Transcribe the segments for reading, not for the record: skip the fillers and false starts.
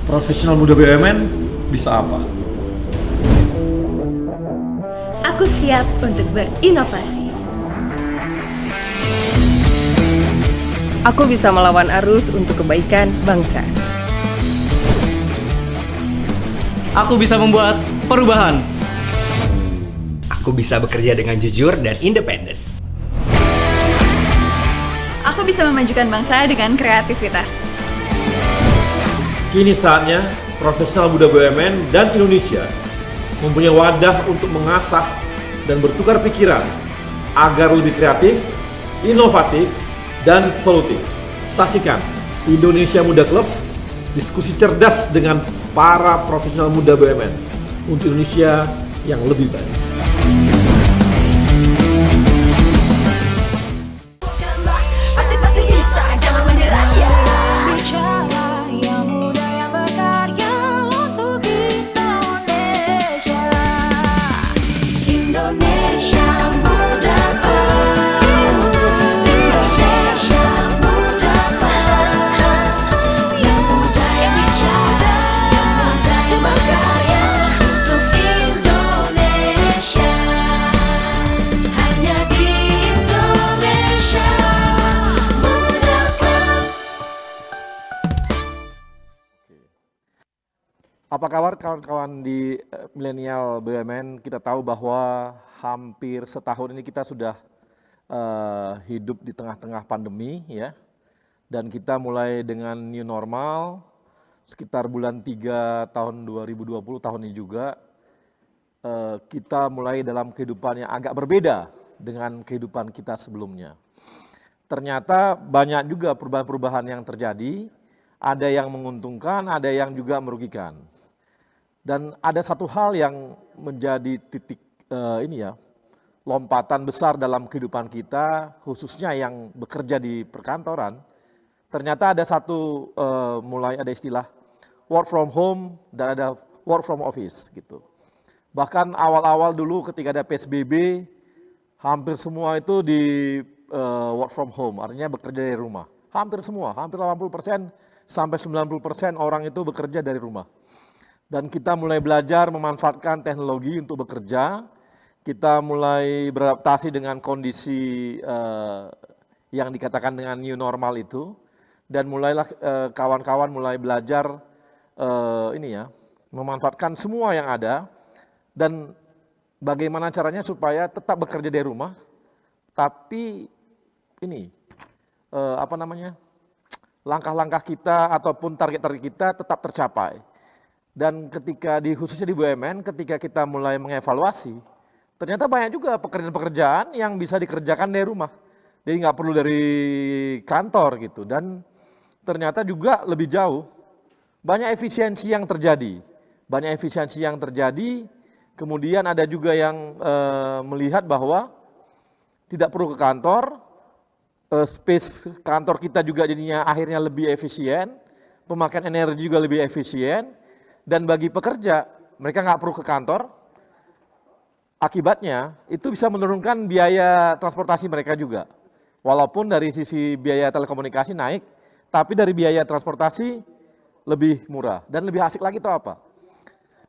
Profesional muda BUMN bisa apa? Aku siap untuk berinovasi. Aku bisa melawan arus untuk kebaikan bangsa. Aku bisa membuat perubahan. Aku bisa bekerja dengan jujur dan independen. Aku bisa memajukan bangsa dengan kreativitas. Kini saatnya profesional muda BUMN dan Indonesia mempunyai wadah untuk mengasah dan bertukar pikiran agar lebih kreatif, inovatif, dan solutif. Saksikan Indonesia Muda Club, diskusi cerdas dengan para profesional muda BUMN untuk Indonesia yang lebih baik. Pasti bisa, jangan menyerah ya. Bicara yang muda yang berkarya untuk Indonesia. Indonesia Muda Club. Indonesia Muda Club. Yang muda yang bicara, yang muda yang berkarya untuk Indonesia. Hanya di Indonesia Muda Club. Apa kabar kawan-kawan di milenial BUMN? Kita tahu bahwa hampir setahun ini kita sudah hidup di tengah-tengah pandemi ya. Dan kita mulai dengan new normal sekitar bulan 3 tahun 2020 tahun ini juga kita mulai dalam kehidupan yang agak berbeda dengan kehidupan kita sebelumnya. Ternyata banyak juga perubahan-perubahan yang terjadi, ada yang menguntungkan, ada yang juga merugikan. Dan ada satu hal yang menjadi titik lompatan besar dalam kehidupan kita, khususnya yang bekerja di perkantoran. Ternyata ada satu mulai ada istilah work from home dan ada work from office gitu. Bahkan awal-awal dulu ketika ada PSBB, hampir semua itu di work from home, artinya bekerja dari rumah. Hampir semua, hampir 80% sampai 90% orang itu bekerja dari rumah. Dan kita mulai belajar memanfaatkan teknologi untuk bekerja, kita mulai beradaptasi dengan kondisi yang dikatakan dengan new normal itu, dan mulailah kawan-kawan mulai belajar memanfaatkan semua yang ada, dan bagaimana caranya supaya tetap bekerja dari rumah, tapi langkah-langkah kita ataupun target-target kita tetap tercapai. Dan ketika khususnya di BUMN, ketika kita mulai mengevaluasi, ternyata banyak juga pekerjaan-pekerjaan yang bisa dikerjakan dari rumah. Jadi nggak perlu dari kantor gitu. Dan ternyata juga lebih jauh, banyak efisiensi yang terjadi. Kemudian ada juga yang melihat bahwa tidak perlu ke kantor, space kantor kita juga jadinya akhirnya lebih efisien, pemakaian energi juga lebih efisien, dan bagi pekerja, mereka nggak perlu ke kantor, akibatnya itu bisa menurunkan biaya transportasi mereka juga. Walaupun dari sisi biaya telekomunikasi naik, tapi dari biaya transportasi lebih murah. Dan lebih asik lagi itu apa?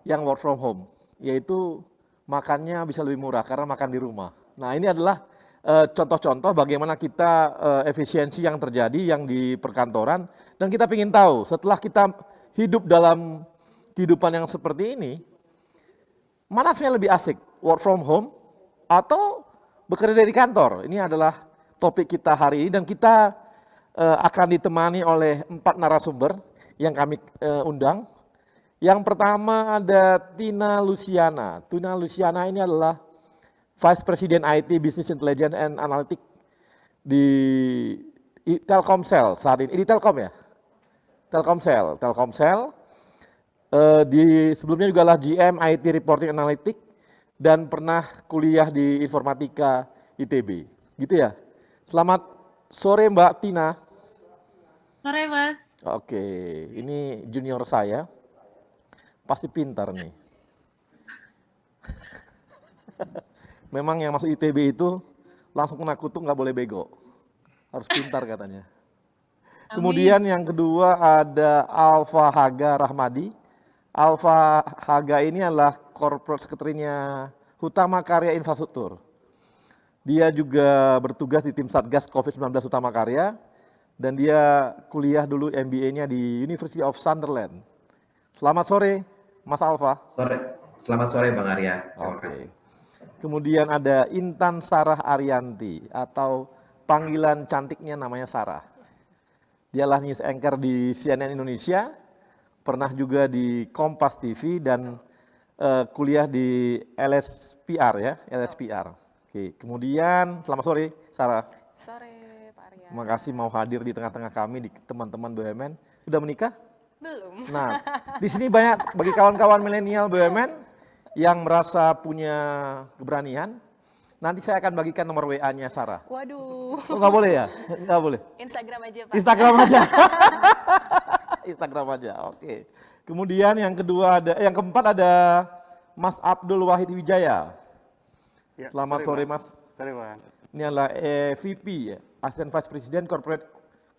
Yang work from home, yaitu makannya bisa lebih murah karena makan di rumah. Nah ini adalah contoh-contoh bagaimana kita efisiensi yang terjadi yang di perkantoran, dan kita ingin tahu setelah kita hidup dalam kehidupan yang seperti ini, mana yang lebih asik, work from home atau bekerja dari kantor? Ini adalah topik kita hari ini, dan kita akan ditemani oleh 4 narasumber yang kami undang. Yang pertama ada Tina Luciana. Tina Luciana ini adalah Vice President IT Business Intelligence and Analytics di Telkomsel saat ini. Di Telkom ya? Telkomsel. Sebelumnya juga adalah GM IT Reporting Analytics dan pernah kuliah di Informatika ITB. Gitu ya? Selamat sore Mbak Tina. Sore Mas. Oke, ini junior saya. Pasti pintar nih. Memang yang masuk ITB itu langsung kena kutuk, nggak boleh bego. Harus pintar katanya. Kemudian yang kedua ada Alfa Haga Rahmadi. Alfa Haga ini adalah corporate sekretarinya Hutama Karya Infrastruktur. Dia juga bertugas di tim Satgas COVID-19 Hutama Karya dan dia kuliah dulu MBA-nya di University of Sunderland. Selamat sore, Mas Alfa. Selamat sore Bang Arya. Terima Oke. kasih. Kemudian ada Intan Sarah Arianti atau panggilan cantiknya namanya Sarah. Dialah news anchor di CNN Indonesia, pernah juga di Kompas TV dan kuliah di LSPR ya, LSPR. Oke, kemudian selamat sore Sarah. Sore Pak Arya. Terima kasih mau hadir di tengah-tengah kami di teman-teman BUMN. Sudah menikah? Belum. Nah, di sini banyak bagi kawan-kawan milenial BUMN yang merasa punya keberanian. Nanti saya akan bagikan nomor WA-nya Sarah. Waduh. Oh, nggak boleh ya? Nggak boleh. Instagram aja Pak. Instagram aja. Instagram aja. Oke. Kemudian yang keempat ada Mas Abdul Wahid Wijaya. Ya, Selamat sore Mas. Sore Pak. Ini adalah VP ya, Assistant Vice President Corporate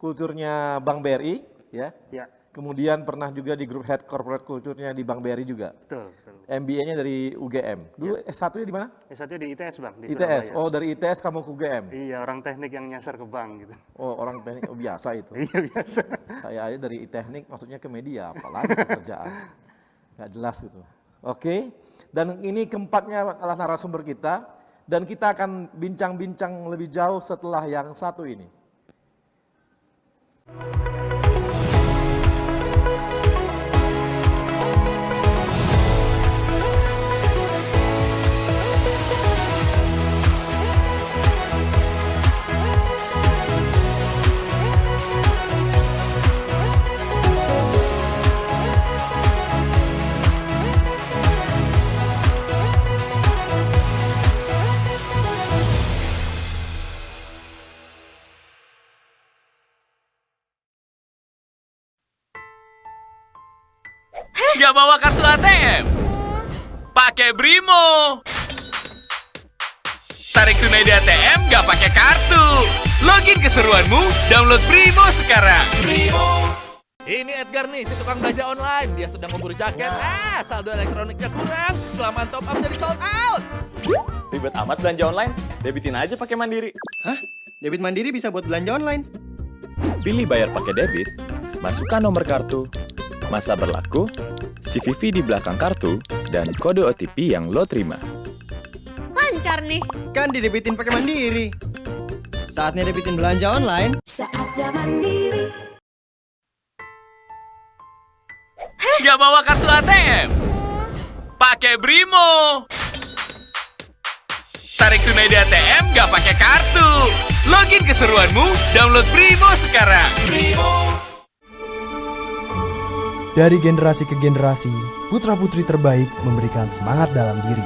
Kulturnya Bank BRI ya. Ya, Kemudian pernah juga di Group Head Corporate Kulturnya di Bank BRI juga. betul, betul. MBA-nya dari UGM. Dulu S1-nya di mana? S1 di ITS Bang, di ITS. Surabaya. Oh, dari ITS kamu ke UGM. Iya, orang teknik yang nyasar ke bank gitu. Oh, orang teknik biasa itu. Iya, biasa. Saya aja dari teknik maksudnya ke media, apalagi pekerjaan. Nggak jelas gitu. Oke. Dan ini keempatnya adalah narasumber kita dan kita akan bincang-bincang lebih jauh setelah yang satu ini. Gak bawa kartu ATM? Pakai Brimo. Tarik tunai di ATM gak pakai kartu. Login keseruanmu, download Brimo sekarang. Ini Edgar nih, si tukang belanja online. Dia sedang memburu jaket. Saldo elektroniknya kurang. Kelamaan top up jadi sold out. Ribet amat belanja online? Debitin aja pakai Mandiri. Hah? Debit Mandiri bisa buat belanja online? Pilih bayar pakai debit, masukkan nomor kartu, masa berlaku, CVV di belakang kartu, dan kode OTP yang lo terima. Lancar nih. Kan didebitin pakai Mandiri. Saatnya debitin belanja online. Saatnya mandiri. Gak bawa kartu ATM? Pakai Brimo. Tarik tunai di ATM gak pakai kartu. Login keseruanmu, download Brimo sekarang. Dari generasi ke generasi, putra-putri terbaik memberikan semangat dalam diri.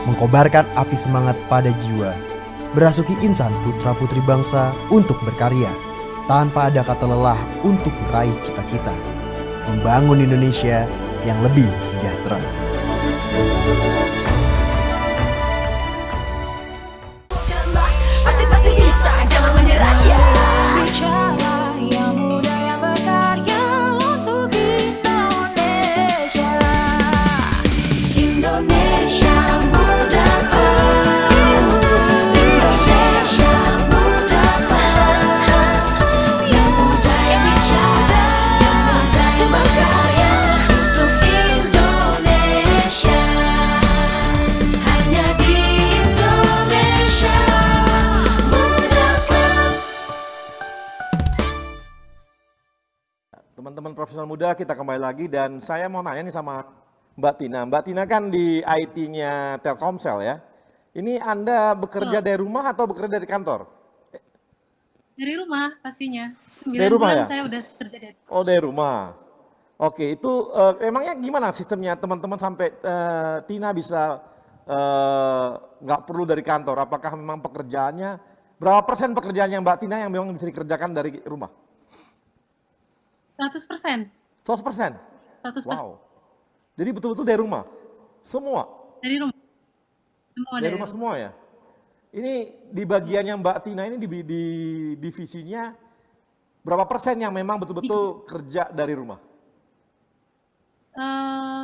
Mengkobarkan api semangat pada jiwa, berasuki insan putra-putri bangsa untuk berkarya, tanpa ada kata lelah untuk meraih cita-cita, membangun Indonesia yang lebih sejahtera. Pasti bisa, jangan menyerah ya. Bicara yang muda yang berkarya untuk Indonesia. Indonesia mudaku. Indonesia mudaku. Yang muda yang bicara, yang muda yang berkarya untuk Indonesia. Hanya di Indonesia. Teman-teman profesional muda, kita kembali lagi dan saya mau nanya nih sama Mbak Tina. Mbak Tina kan di IT-nya Telkomsel ya. Ini Anda bekerja dari rumah atau bekerja dari kantor? Dari rumah pastinya. 9 Dari rumah bulan ya? saya udah kerja dari Oh, dari rumah. Oke, itu emangnya gimana sistemnya teman-teman sampai Tina bisa nggak perlu dari kantor? Apakah memang pekerjaannya, berapa persen pekerjaannya Mbak Tina yang memang bisa dikerjakan dari rumah? 100%. 100%? 100%. Wow. Jadi betul-betul dari rumah? Semua? Dari rumah. Semua Dari rumah semua ya? Ini di bagiannya Mbak Tina ini di divisinya berapa persen yang memang betul-betul kerja dari rumah?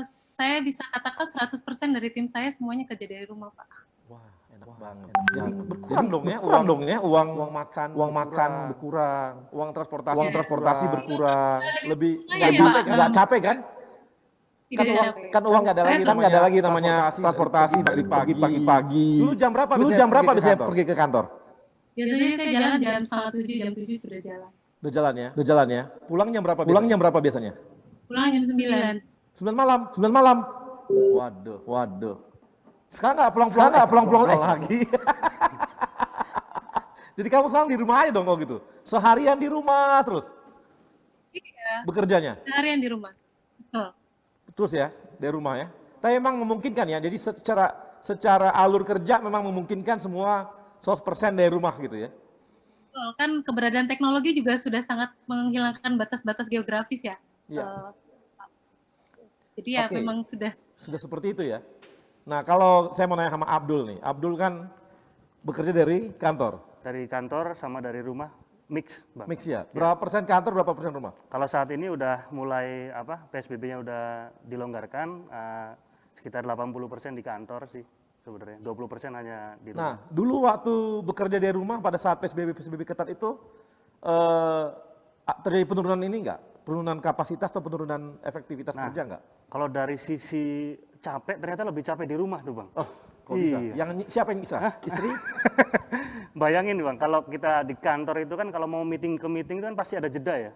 Saya bisa katakan 100% dari tim saya semuanya kerja dari rumah, Pak. Wah, enak banget. Jadi berkurang dong ya, uang makan berkurang, uang transportasi berkurang, lebih nggak capek kan? Kan uang nggak ada lagi namanya transportasi pagi-pagi. Dulu jam berapa biasanya pergi ke kantor? Biasanya saya jalan jam 6:30, jam 7 sudah jalan. Udah jalan ya. Pulang jam berapa biasanya? Pulang jam 9. 9 malam. Waduh. Sekarang nggak pulang lagi. Jadi kamu sekarang di rumah aja dong kalau gitu. Seharian di rumah terus. Iya. Bekerjanya. Seharian di rumah. Betul. Terus ya, dari rumah ya. Tapi memang memungkinkan ya. Jadi secara alur kerja memang memungkinkan semua 100% dari rumah gitu ya. Betul, kan keberadaan teknologi juga sudah sangat menghilangkan batas-batas geografis ya. Iya. Jadi ya Oke. memang sudah Seperti itu ya. Nah kalau saya mau nanya sama Abdul nih. Abdul kan bekerja dari kantor. Dari kantor sama dari rumah mix, Bang. Mix ya. Berapa persen kantor, berapa persen rumah? Kalau saat ini udah mulai PSBB-nya udah dilonggarkan, sekitar 80% di kantor sih sebenarnya. 20% hanya di rumah. Nah, dulu waktu bekerja dari rumah pada saat PSBB ketat itu terjadi penurunan ini enggak? Penurunan kapasitas atau penurunan efektivitas kerja enggak? Kalau dari sisi capek, ternyata lebih capek di rumah tuh, Bang. Oh, kok bisa? Siapa yang bisa? Istri? Bayangin, Bang, kalau kita di kantor itu kan kalau mau meeting ke meeting itu kan pasti ada jeda ya.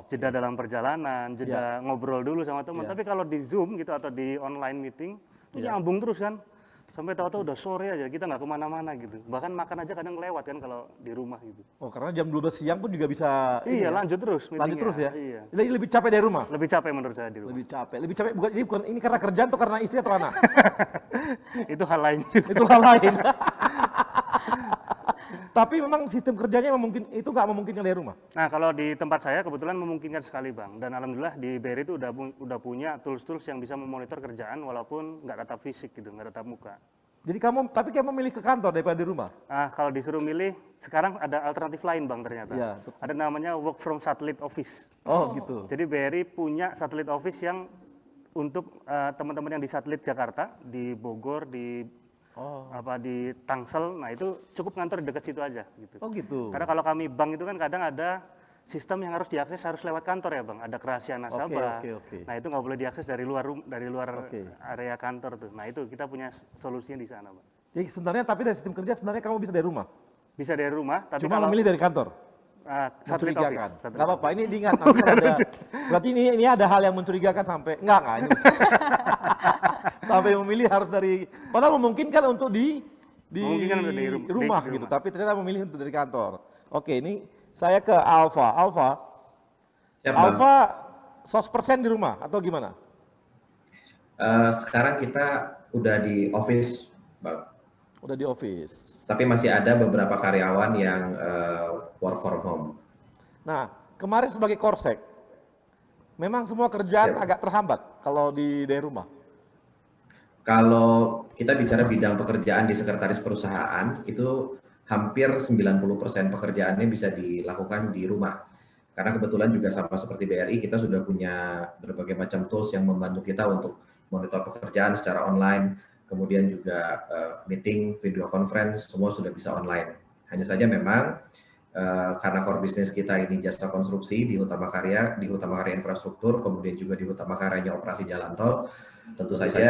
Jeda dalam perjalanan, jeda ngobrol dulu sama teman. Tapi kalau di Zoom gitu atau di online meeting, itu nyambung terus kan. Sampai tahu-tahu udah sore aja, kita nggak kemana-mana gitu. Bahkan makan aja kadang lewat kan kalau di rumah gitu. Oh, karena jam 12 siang pun juga bisa. Iya, lanjut terus meetingnya. Lanjut terus ya? Iya. Lebih capek dari rumah? Lebih capek menurut saya di rumah. Lebih capek bukan ini karena kerjaan atau karena istri atau anak? Itu hal lain juga. Itu hal lain. Tapi memang sistem kerjanya itu nggak memungkinkan dari rumah. Nah, kalau di tempat saya kebetulan memungkinkan sekali, Bang. Dan alhamdulillah di BRI itu udah punya tools-tools yang bisa memonitor kerjaan walaupun nggak tatap fisik gitu, nggak tatap muka. Jadi kamu milih ke kantor daripada di rumah? Nah, kalau disuruh milih, sekarang ada alternatif lain, Bang, ternyata. Iya. Ada namanya work from satellite office. Oh, gitu. Jadi BRI punya satellite office yang untuk teman-teman yang di satelit Jakarta, di Bogor, di di Tangsel, nah itu cukup ngantor di dekat situ aja gitu. Oh gitu. Karena kalau kami bank itu kan kadang ada sistem yang harus diakses harus lewat kantor ya, Bang. Ada kerahasiaan nasabah. Oke. Nah itu nggak boleh diakses dari luar area kantor tuh. Nah itu kita punya solusinya di sana, Bang. Jadi sebenarnya tapi dari sistem kerja sebenarnya kamu bisa dari rumah. Bisa dari rumah, tapi cuma memilih dari kantor. Satelit office. Gak apa-apa, ini diingat nanti ada. Berarti ini ada hal yang mencurigakan sampai enggak ini. Sampai memilih harus dari, padahal memungkinkan untuk di rumah gitu, tapi ternyata memilih untuk dari kantor. Oke, ini saya ke Alfa. Alfa 100% di rumah atau gimana? Sekarang kita udah di office, Bang. Udah di office. Tapi masih ada beberapa karyawan yang work from home. Nah, kemarin sebagai Korsek, memang semua kerjaan agak terhambat kalau dari rumah. Kalau kita bicara bidang pekerjaan di sekretaris perusahaan, itu hampir 90% pekerjaannya bisa dilakukan di rumah. Karena kebetulan juga sama seperti BRI, kita sudah punya berbagai macam tools yang membantu kita untuk monitor pekerjaan secara online, kemudian juga meeting, video conference, semua sudah bisa online. Hanya saja memang karena core bisnis kita ini jasa konstruksi di Utama Karya Infrastruktur, kemudian juga di Utama Karyanya operasi jalan tol, tentu saja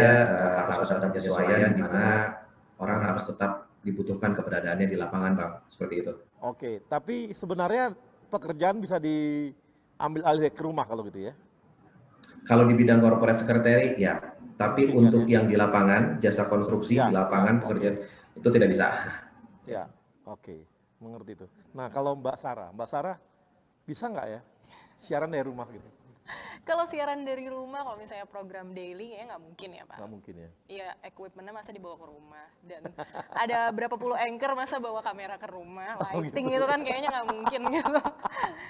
harus ada penyesuaian di mana orang harus tetap dibutuhkan keberadaannya di lapangan, Bang. Seperti itu. Oke, tapi sebenarnya pekerjaan bisa diambil alih ke rumah kalau gitu ya? Kalau di bidang corporate secretary, ya. Tapi untuk yang di lapangan, jasa konstruksi di lapangan, pekerjaan itu tidak bisa. Ya, oke. Mengerti itu. Nah, kalau Mbak Sarah bisa nggak ya siaran dari rumah gitu? Kalau siaran dari rumah, kalau misalnya program daily, kayaknya nggak mungkin ya, Pak. Nggak mungkin ya? Iya, equipment-nya masa dibawa ke rumah. Dan ada berapa puluh anchor masa bawa kamera ke rumah, lighting gitu kan kayaknya nggak mungkin gitu.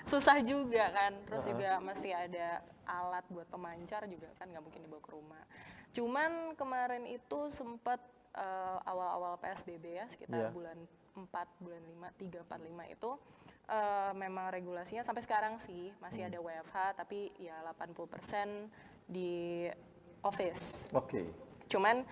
Susah juga kan. Terus juga masih ada alat buat pemancar juga kan nggak mungkin dibawa ke rumah. Cuman kemarin itu sempat awal-awal PSBB ya, sekitar Iya. bulan 4, bulan 5, 3, 4, 5 itu memang regulasinya sampai sekarang sih masih ada WFH, tapi ya 80% di office. Oke. Cuman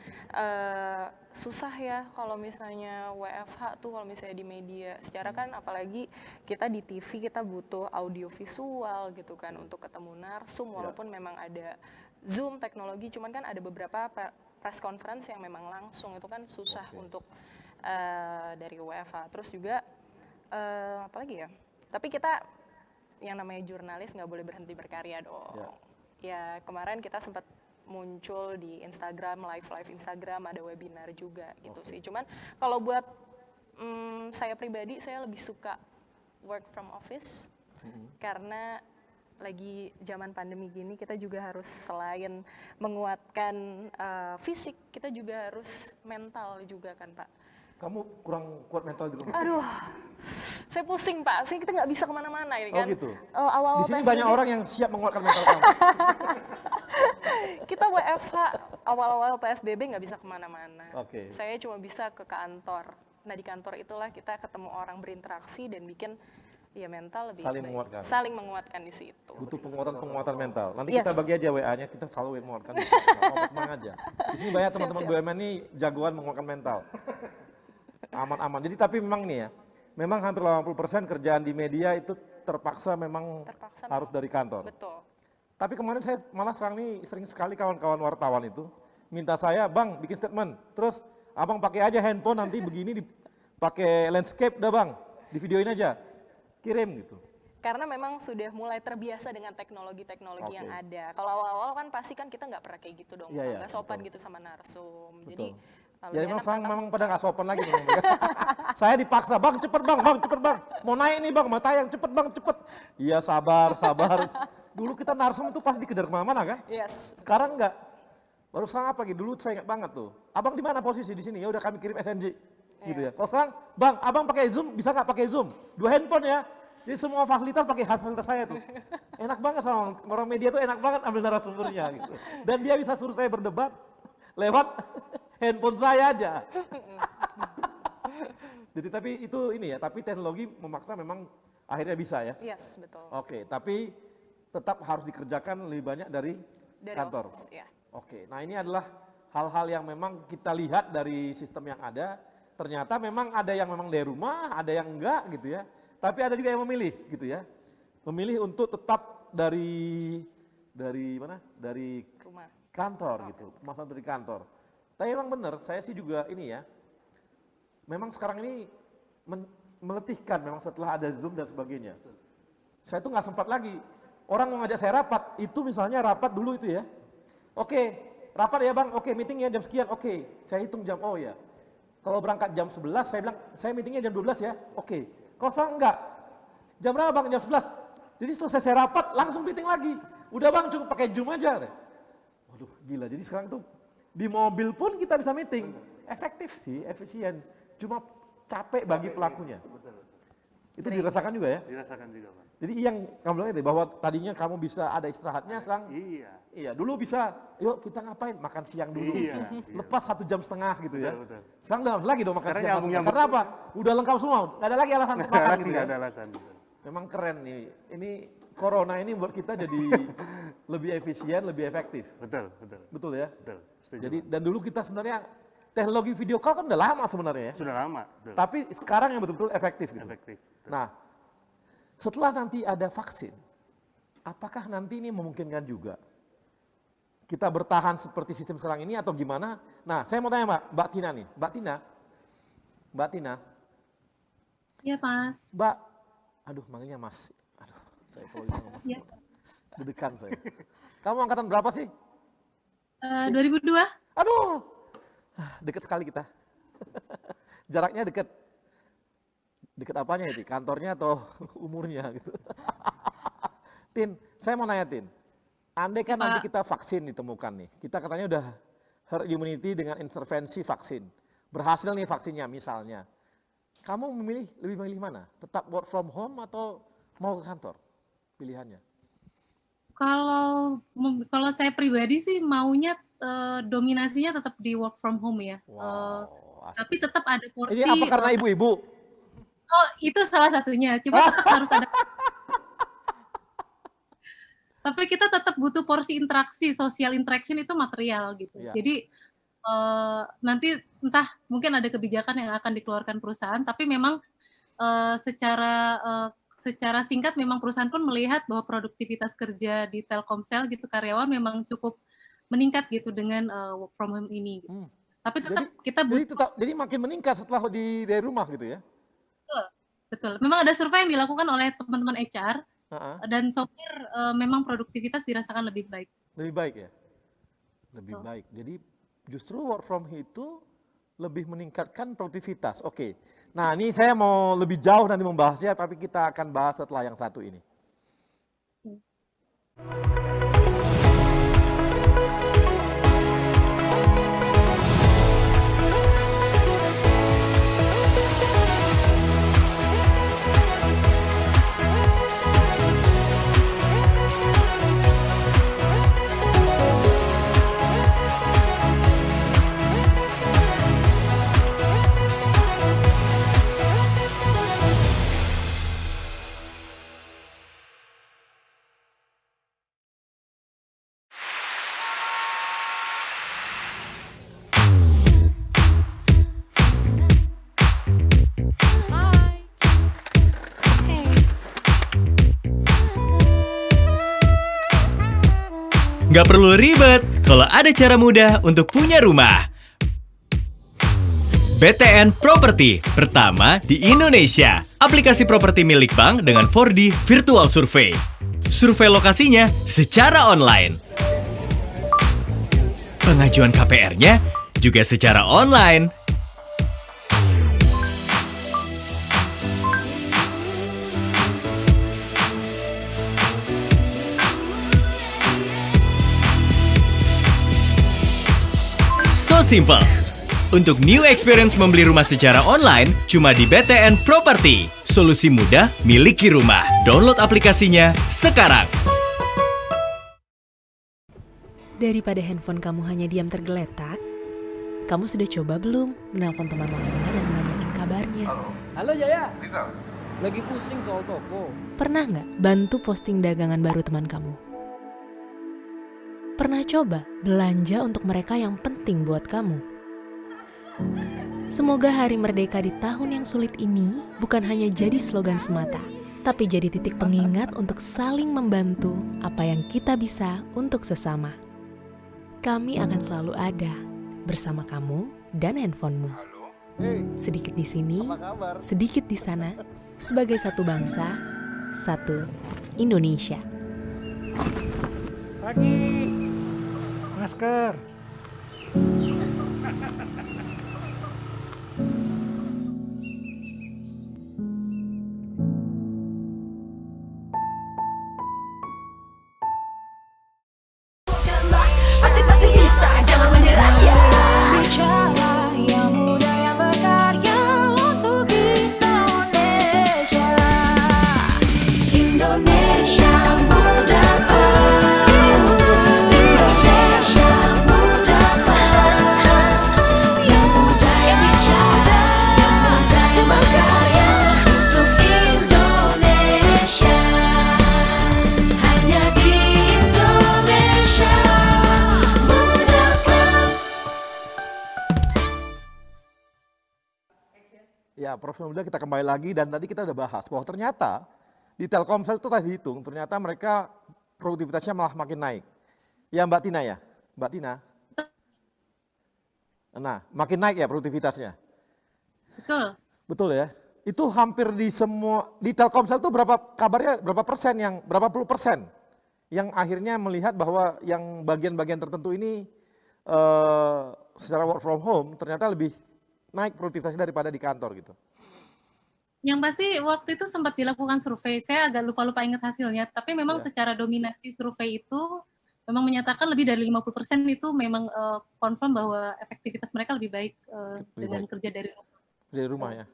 susah ya kalau misalnya WFH tuh kalau misalnya di media. Secara kan apalagi kita di TV kita butuh audio visual gitu kan untuk ketemu narsum, walaupun memang ada Zoom teknologi, cuman kan ada beberapa press conference yang memang langsung, itu kan susah untuk dari WFH. Terus juga apalagi ya, tapi kita yang namanya jurnalis nggak boleh berhenti berkarya dong. Ya kemarin kita sempat muncul di Instagram, live Instagram, ada webinar juga gitu sih. Cuman kalau buat saya pribadi, saya lebih suka work from office karena lagi zaman pandemi gini kita juga harus selain menguatkan fisik, kita juga harus mental juga kan Pak. Kamu kurang kuat mental di rumah? Aduh, saya pusing Pak, sih kita nggak bisa kemana-mana ini kan. Oh gitu? Awal Di sini PSBB, banyak orang yang siap menguatkan mental kamu. kita WFH, awal-awal PSBB nggak bisa kemana-mana. Oke. Saya cuma bisa ke kantor. Nah di kantor itulah kita ketemu orang, berinteraksi dan bikin ya mental lebih Saling baik. menguatkan. Saling menguatkan di situ. Butuh penguatan mental. Nanti Yes. kita bagi aja WA-nya, kita selalu menguatkan. Tenang aja. Di sini banyak teman-teman Siap. BUMN ini jagoan menguatkan mental. Aman-aman. Jadi tapi memang nih ya, memang hampir 80% kerjaan di media itu terpaksa memang harus dari kantor. Betul. Tapi kemarin saya malah sering sekali kawan-kawan wartawan itu minta saya, Bang bikin statement, terus abang pakai aja handphone nanti begini pakai landscape dah Bang, di videoin aja, kirim gitu. Karena memang sudah mulai terbiasa dengan teknologi-teknologi yang ada. Kalau awal-awal kan pasti kan kita nggak pernah kayak gitu dong, Iya, nggak sopan gitu sama narsum. Jadi Ya memang pada nggak sopan lagi. Saya dipaksa, Bang cepet Bang, mau naik nih Bang, mau tayang cepet Bang, cepet. Iya sabar. Dulu kita narsum itu pasti dikejar kemana-mana kan? Yes. Sekarang enggak. Baru sekarang apa gitu, dulu saya ingat banget tuh. Abang di mana posisi di sini? Ya udah kami kirim SNG. Gitu ya. Kalau sekarang, Bang, abang pakai Zoom, bisa nggak pakai Zoom? 2 handphone ya. Jadi semua fasilitas pakai fasilitas saya tuh. Enak banget sama orang media tuh, enak banget ambil narasumbernya gitu. Dan dia bisa suruh saya berdebat lewat handphone saya aja. Jadi tapi itu ini ya, tapi teknologi memaksa memang akhirnya bisa ya. Yes, betul. Oke, tapi tetap harus dikerjakan lebih banyak dari kantor. Office, ya. Oke, nah ini adalah hal-hal yang memang kita lihat dari sistem yang ada. Ternyata memang ada yang memang dari rumah, ada yang enggak gitu ya. Tapi ada juga yang memilih gitu ya. Memilih untuk tetap dari mana? Dari rumah. Kantor gitu, pemasaran dari kantor. Tapi memang benar, saya sih juga ini ya. Memang sekarang ini meletihkan memang setelah ada Zoom dan sebagainya. Saya tuh nggak sempat lagi. Orang mau ngajak saya rapat, itu misalnya rapat dulu itu ya. Oke, rapat ya Bang, oke meetingnya jam sekian, oke. Saya hitung jam, oh ya. Kalau berangkat jam 11, saya bilang, saya meetingnya jam 12 ya, oke. Kalau sekarang enggak, jam berapa Bang? Jam 11. Jadi selesai saya rapat, langsung meeting lagi. Udah Bang, cukup pakai Zoom aja. Waduh, gila. Jadi sekarang tuh di mobil pun kita bisa meeting. Efektif sih, efisien. Cuma capek bagi pelakunya. Itu dirasakan juga ya? Dirasakan juga Pak. Jadi yang kamu bilang itu bahwa tadinya kamu bisa ada istirahatnya, sekarang iya dulu bisa, yuk kita ngapain, makan siang dulu, lepas 1,5 jam gitu ya. Betul. Sekarang nggak harus lagi dong makan siang. Nyambung. Karena apa? Udah lengkap semua, nggak ada lagi alasan untuk makan gitu ya. Nggak ada alasan. Memang keren nih, ini corona ini buat kita jadi lebih efisien, lebih efektif. Betul ya? Betul. Jadi dan dulu kita sebenarnya teknologi video call kan udah lama sebenarnya ya. Sudah lama. Betul. Tapi sekarang yang betul-betul efektif gitu. Efektif. Nah, setelah nanti ada vaksin, apakah nanti ini memungkinkan juga kita bertahan seperti sistem sekarang ini atau gimana? Nah, saya mau tanya Mbak Tina nih. Mbak Tina. Iya, Mas. Aduh, manggilnya Mas. Aduh, saya follow sama Mas. Iya. Dedekan saya. Kamu angkatan berapa sih? 2002. Aduh, deket sekali kita. Jaraknya deket. Deket apanya itu? Kantornya atau umurnya gitu. Tin, saya mau nanya Tin. Andai kan nanti kita vaksin ditemukan nih. Kita katanya udah herd immunity dengan intervensi vaksin. Berhasil nih vaksinnya misalnya. Kamu lebih memilih mana? Tetap work from home atau mau ke kantor? Pilihannya. Kalau saya pribadi sih maunya dominasinya tetap di work from home ya. Tapi tetap ada porsi. Ini apa karena ibu-ibu? Oh, itu salah satunya. Cuma tetap harus ada. Tapi kita tetap butuh porsi interaksi, social interaction itu material gitu. Iya. Jadi nanti entah mungkin ada kebijakan yang akan dikeluarkan perusahaan, tapi memang secara singkat memang perusahaan pun melihat bahwa produktivitas kerja di Telkomsel gitu karyawan memang cukup meningkat gitu dengan work from home ini. Gitu. Tapi tetap kita butuh. Jadi makin meningkat setelah dari rumah gitu ya? Betul. Memang ada survei yang dilakukan oleh teman-teman HR dan so far memang produktivitas dirasakan lebih baik. Lebih baik ya? Lebih baik. Jadi justru work from home itu lebih meningkatkan produktivitas. Oke. Nah ini saya mau lebih jauh nanti membahasnya, tapi kita akan bahas setelah yang satu ini. Nggak perlu ribet kalau ada cara mudah untuk punya rumah. BTN Property, pertama di Indonesia. Aplikasi properti milik bank dengan 4D Virtual Survey. Survei lokasinya secara online. Pengajuan KPR-nya juga secara online. So simple. Untuk new experience membeli rumah secara online, cuma di BTN Property. Solusi mudah, miliki rumah. Download aplikasinya sekarang. Daripada handphone kamu hanya diam tergeletak, kamu sudah coba belum menelpon teman lama dan menanyakan kabarnya? Halo Jaya, lagi pusing soal toko. Pernah nggak bantu posting dagangan baru teman kamu? Pernah coba belanja untuk mereka yang penting buat kamu? Semoga Hari Merdeka di tahun yang sulit ini bukan hanya jadi slogan semata, tapi jadi titik pengingat untuk saling membantu apa yang kita bisa untuk sesama. Kami akan selalu ada bersama kamu dan handphonemu. Sedikit di sini, sedikit di sana, sebagai satu bangsa, satu Indonesia. Pagi, masker. Pasti bisa, jangan menyerah ya. Bicara yang muda yang berkarya untuk Indonesia. Indonesia muda, Indonesia muda, yang muda yang bicara, yang muda yang berkarya untuk Indonesia. Hanya di Indonesia. Ya, Profesor Muda, kita kembali lagi dan tadi kita udah bahas bahwa ternyata di Telkomsel itu tadi dihitung, ternyata mereka produktivitasnya malah makin naik. Ya Mbak Tina ya? Mbak Tina? Nah, makin naik ya produktivitasnya? Betul. Betul ya? Itu hampir di semua, di Telkomsel itu berapa persen berapa puluh persen yang akhirnya melihat bahwa yang bagian-bagian tertentu ini secara work from home ternyata lebih naik produktivitasnya daripada di kantor gitu. Yang pasti waktu itu sempat dilakukan survei, saya agak lupa-lupa ingat hasilnya, tapi memang secara dominasi survei itu memang menyatakan lebih dari 50% itu memang confirm bahwa efektivitas mereka lebih baik dengan kerja dari rumah. Dari rumah ya.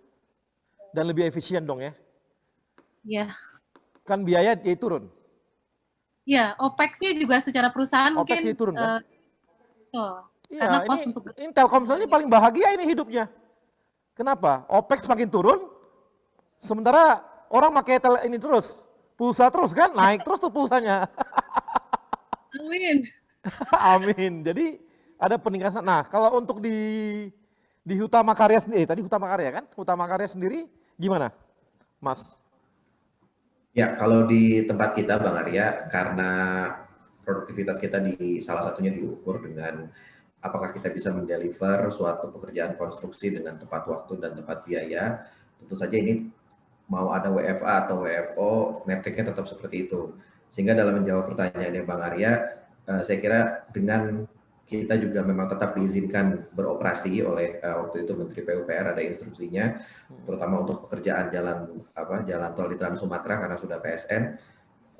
Dan lebih efisien dong ya. Ya. Kan biaya dia turun. Ya, OPEX-nya juga secara perusahaan OPEX mungkin turun kan? Betul. Iya, Karena kos untuk ini Telkomsel ini paling bahagia ini hidupnya. Kenapa? OPEX makin turun, sementara orang pakai ini terus, pulsa terus kan, naik terus tuh pulsanya. Amin. Amin. Jadi ada peningkatan. Nah, kalau untuk di Hutama Karya sendiri, tadi Hutama Karya kan? Hutama Karya sendiri gimana, Mas? Ya, kalau di tempat kita Bang Arya, karena produktivitas kita salah satunya diukur dengan apakah kita bisa mendeliver suatu pekerjaan konstruksi dengan tepat waktu dan tepat biaya. Tentu saja ini mau ada WFA atau WFO, metriknya tetap seperti itu. Sehingga dalam menjawab pertanyaannya Bang Arya, saya kira dengan kita juga memang tetap diizinkan beroperasi oleh waktu itu Menteri PUPR, ada instruksinya, terutama untuk pekerjaan jalan tol di Trans Sumatera karena sudah PSN.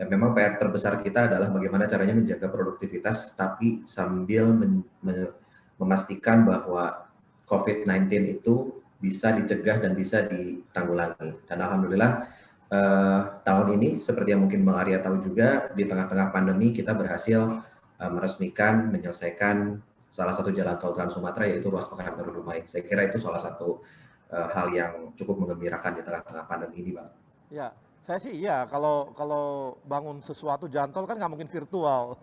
Dan memang PR terbesar kita adalah bagaimana caranya menjaga produktivitas, tapi sambil memastikan bahwa COVID-19 itu bisa dicegah dan bisa ditanggulangi. Dan alhamdulillah tahun ini, seperti yang mungkin Bang Arya tahu juga, di tengah-tengah pandemi kita berhasil meresmikan, menyelesaikan salah satu jalan tol Trans Sumatera, yaitu ruas Pekanbaru Dumai. Saya kira itu salah satu hal yang cukup menggembirakan di tengah-tengah pandemi ini, Bang. Ya, saya sih iya, kalau bangun sesuatu jalan tol kan nggak mungkin virtual.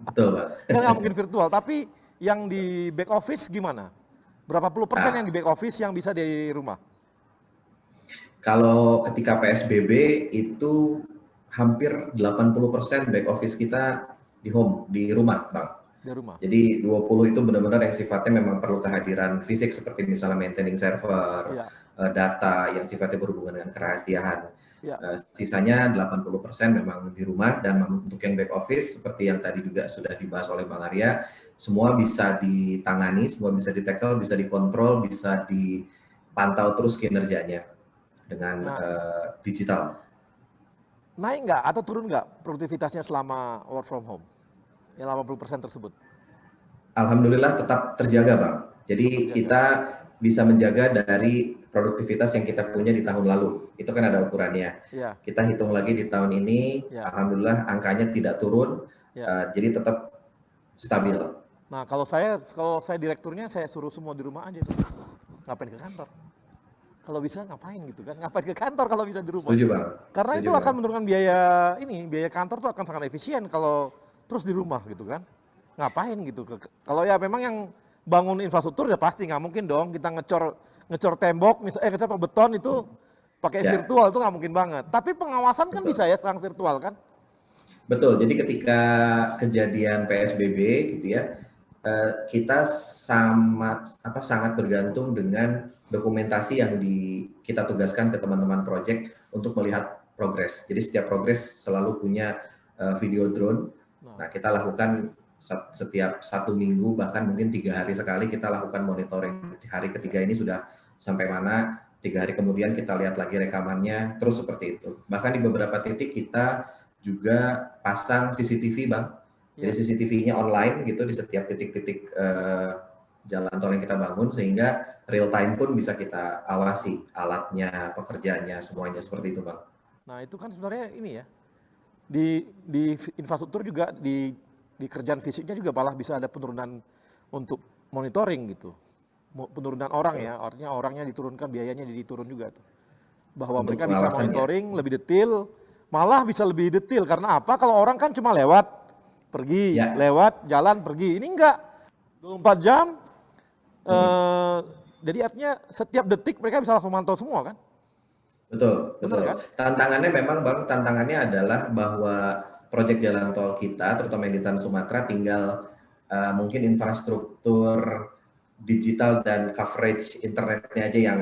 Betul, Bang. Kan nggak mungkin virtual, tapi yang di back office gimana? Berapa puluh persen yang di back office yang bisa di rumah? Kalau ketika PSBB itu hampir 80% back office kita di rumah, Bang. Di rumah. Jadi 20 itu benar-benar yang sifatnya memang perlu kehadiran fisik seperti misalnya maintaining server, data yang sifatnya berhubungan dengan kerahasiaan. Sisanya 80% memang di rumah, dan untuk yang back office seperti yang tadi juga sudah dibahas oleh Bang Arya, semua bisa ditangani, semua bisa di-tackle, bisa dikontrol, bisa dipantau terus kinerjanya dengan digital. Naik nggak atau turun nggak produktivitasnya selama work from home? Yang 80% tersebut? Alhamdulillah tetap terjaga, Bang. Jadi kita bisa menjaga dari produktivitas yang kita punya di tahun lalu. Itu kan ada ukurannya. Ya. Kita hitung lagi di tahun ini, alhamdulillah angkanya tidak turun, jadi tetap stabil. Nah, kalau saya direkturnya, saya suruh semua di rumah aja itu. Ngapain ke kantor? Kalau bisa ngapain gitu kan? Ngapain ke kantor kalau bisa di rumah? Setuju, Bang. Karena Setuju, itu Bang. akan menurunkan biaya kantor tuh akan sangat efisien kalau terus di rumah gitu kan. Ngapain gitu? Kalau ya memang yang bangun infrastruktur ya pasti nggak mungkin dong kita ngecor tembok, ngecor beton itu pakai virtual itu nggak mungkin banget. Tapi pengawasan kan bisa ya sekarang virtual kan? Betul. Jadi ketika kejadian PSBB gitu ya, kita sangat bergantung dengan dokumentasi yang kita tugaskan ke teman-teman project untuk melihat progres. Jadi setiap progres selalu punya video drone. Nah, kita lakukan setiap 1 minggu, bahkan mungkin 3 hari sekali kita lakukan monitoring. Hari ketiga ini sudah sampai mana, 3 hari kemudian kita lihat lagi rekamannya, terus seperti itu. Bahkan di beberapa titik kita juga pasang CCTV, Bang. Jadi CCTV-nya online gitu di setiap titik-titik jalan tol yang kita bangun, sehingga real time pun bisa kita awasi alatnya, pekerjaannya, semuanya seperti itu, Bang. Nah, itu kan sebenarnya ini ya. Di infrastruktur juga di kerjaan fisiknya juga malah bisa ada penurunan untuk monitoring gitu. Penurunan orang ya, artinya orangnya diturunkan, biayanya diturun juga tuh. Bahwa Untuk mereka bisa pengawasan, monitoring lebih detail, malah bisa lebih detail. Karena apa? Kalau orang kan cuma lewat, pergi, lewat, jalan, pergi. Ini enggak, 24 jam. Jadi artinya setiap detik mereka bisa langsung mantau semua kan? Betul, betul. Kan? Tantangannya memang, Bang, tantangannya adalah bahwa proyek jalan tol kita, terutama yang di Trans Sumatera, tinggal mungkin infrastruktur digital dan coverage internetnya aja yang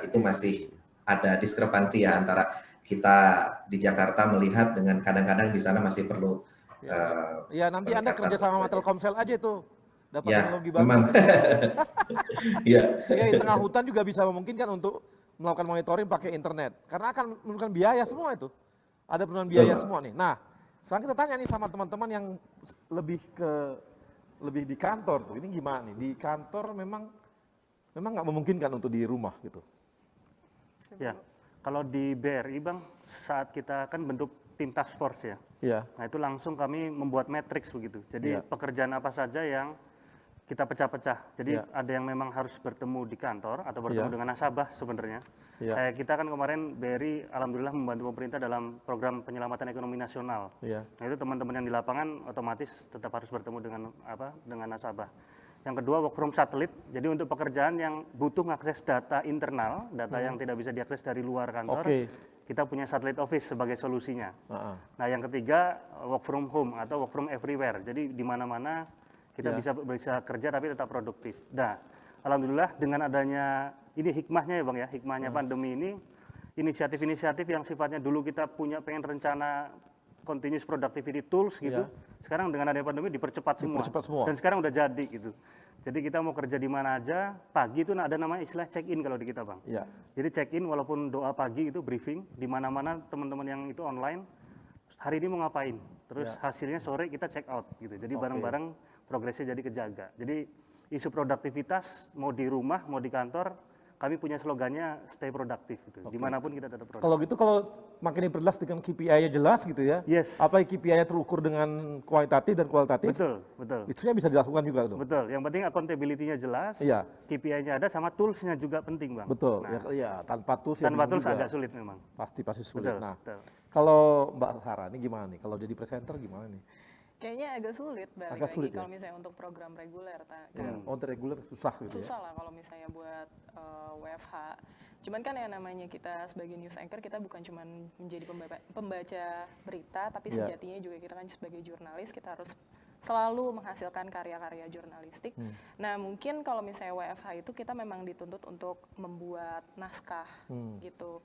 itu masih ada diskrepansi ya antara kita di Jakarta melihat dengan kadang-kadang di sana masih perlu. Ya nanti Anda kerja sama Telkomsel aja tuh, dapat teknologi baru. Memang. Sehingga di tengah hutan juga bisa memungkinkan untuk melakukan monitoring pakai internet, karena akan menurunkan biaya semua itu. Ada penurunan biaya semua nih. Nah, sekarang kita tanya nih sama teman-teman yang lebih di kantor tuh. Ini gimana nih? Di kantor memang nggak memungkinkan untuk di rumah gitu. Ya, kalau di BRI, Bang, saat kita kan bentuk tim task force ya. Iya. Nah, itu langsung kami membuat matriks begitu. Jadi pekerjaan apa saja yang kita pecah-pecah. Jadi ada yang memang harus bertemu di kantor atau bertemu dengan nasabah sebenarnya. Kayak kita kan kemarin BRI alhamdulillah membantu pemerintah dalam program penyelamatan ekonomi nasional. Nah itu teman-teman yang di lapangan otomatis tetap harus bertemu dengan nasabah. Yang kedua work from satelit. Jadi untuk pekerjaan yang butuh mengakses data internal, data yang tidak bisa diakses dari luar kantor, kita punya satellite office sebagai solusinya. Nah yang ketiga work from home atau work from everywhere. Jadi di mana-mana kita bisa kerja tapi tetap produktif. Nah, alhamdulillah dengan adanya ini hikmahnya ya Bang ya, hikmahnya pandemi ini, inisiatif-inisiatif yang sifatnya dulu kita pengen rencana continuous productivity tools gitu, sekarang dengan adanya pandemi dipercepat semua. Dan sekarang udah jadi gitu. Jadi kita mau kerja di mana aja, pagi itu ada namanya istilah check-in kalau di kita Bang. Jadi check-in walaupun doa pagi itu briefing, di mana-mana teman-teman yang itu online, hari ini mau ngapain, terus hasilnya sore kita check out gitu. Jadi bareng-bareng progresnya jadi kejaga. Jadi isu produktivitas mau di rumah, mau di kantor, kami punya slogannya stay produktif gitu. Dimanapun kita tetap produktif. Kalau gitu kalau makin diperjelas dengan KPI-nya jelas gitu ya. Apa KPI-nya terukur dengan kualitatif dan kualitatif. Betul. Itunya bisa dilakukan juga tuh. Betul. Yang penting accountability-nya jelas. KPI-nya ada sama tools-nya juga penting Bang. Betul. Nah, tanpa tools agak sulit memang. Pasti sulit. Betul. Nah, kalau Mbak Sarah ini gimana nih? Kalau jadi presenter gimana nih? Kayaknya agak sulit balik lagi kalau misalnya untuk program reguler. Untuk reguler susah gitu susah lah kalau misalnya buat WFH. Cuman kan yang namanya kita sebagai news anchor, kita bukan cuma menjadi pembaca berita, tapi sejatinya juga kita kan sebagai jurnalis, kita harus selalu menghasilkan karya-karya jurnalistik. Nah mungkin kalau misalnya WFH itu kita memang dituntut untuk membuat naskah gitu.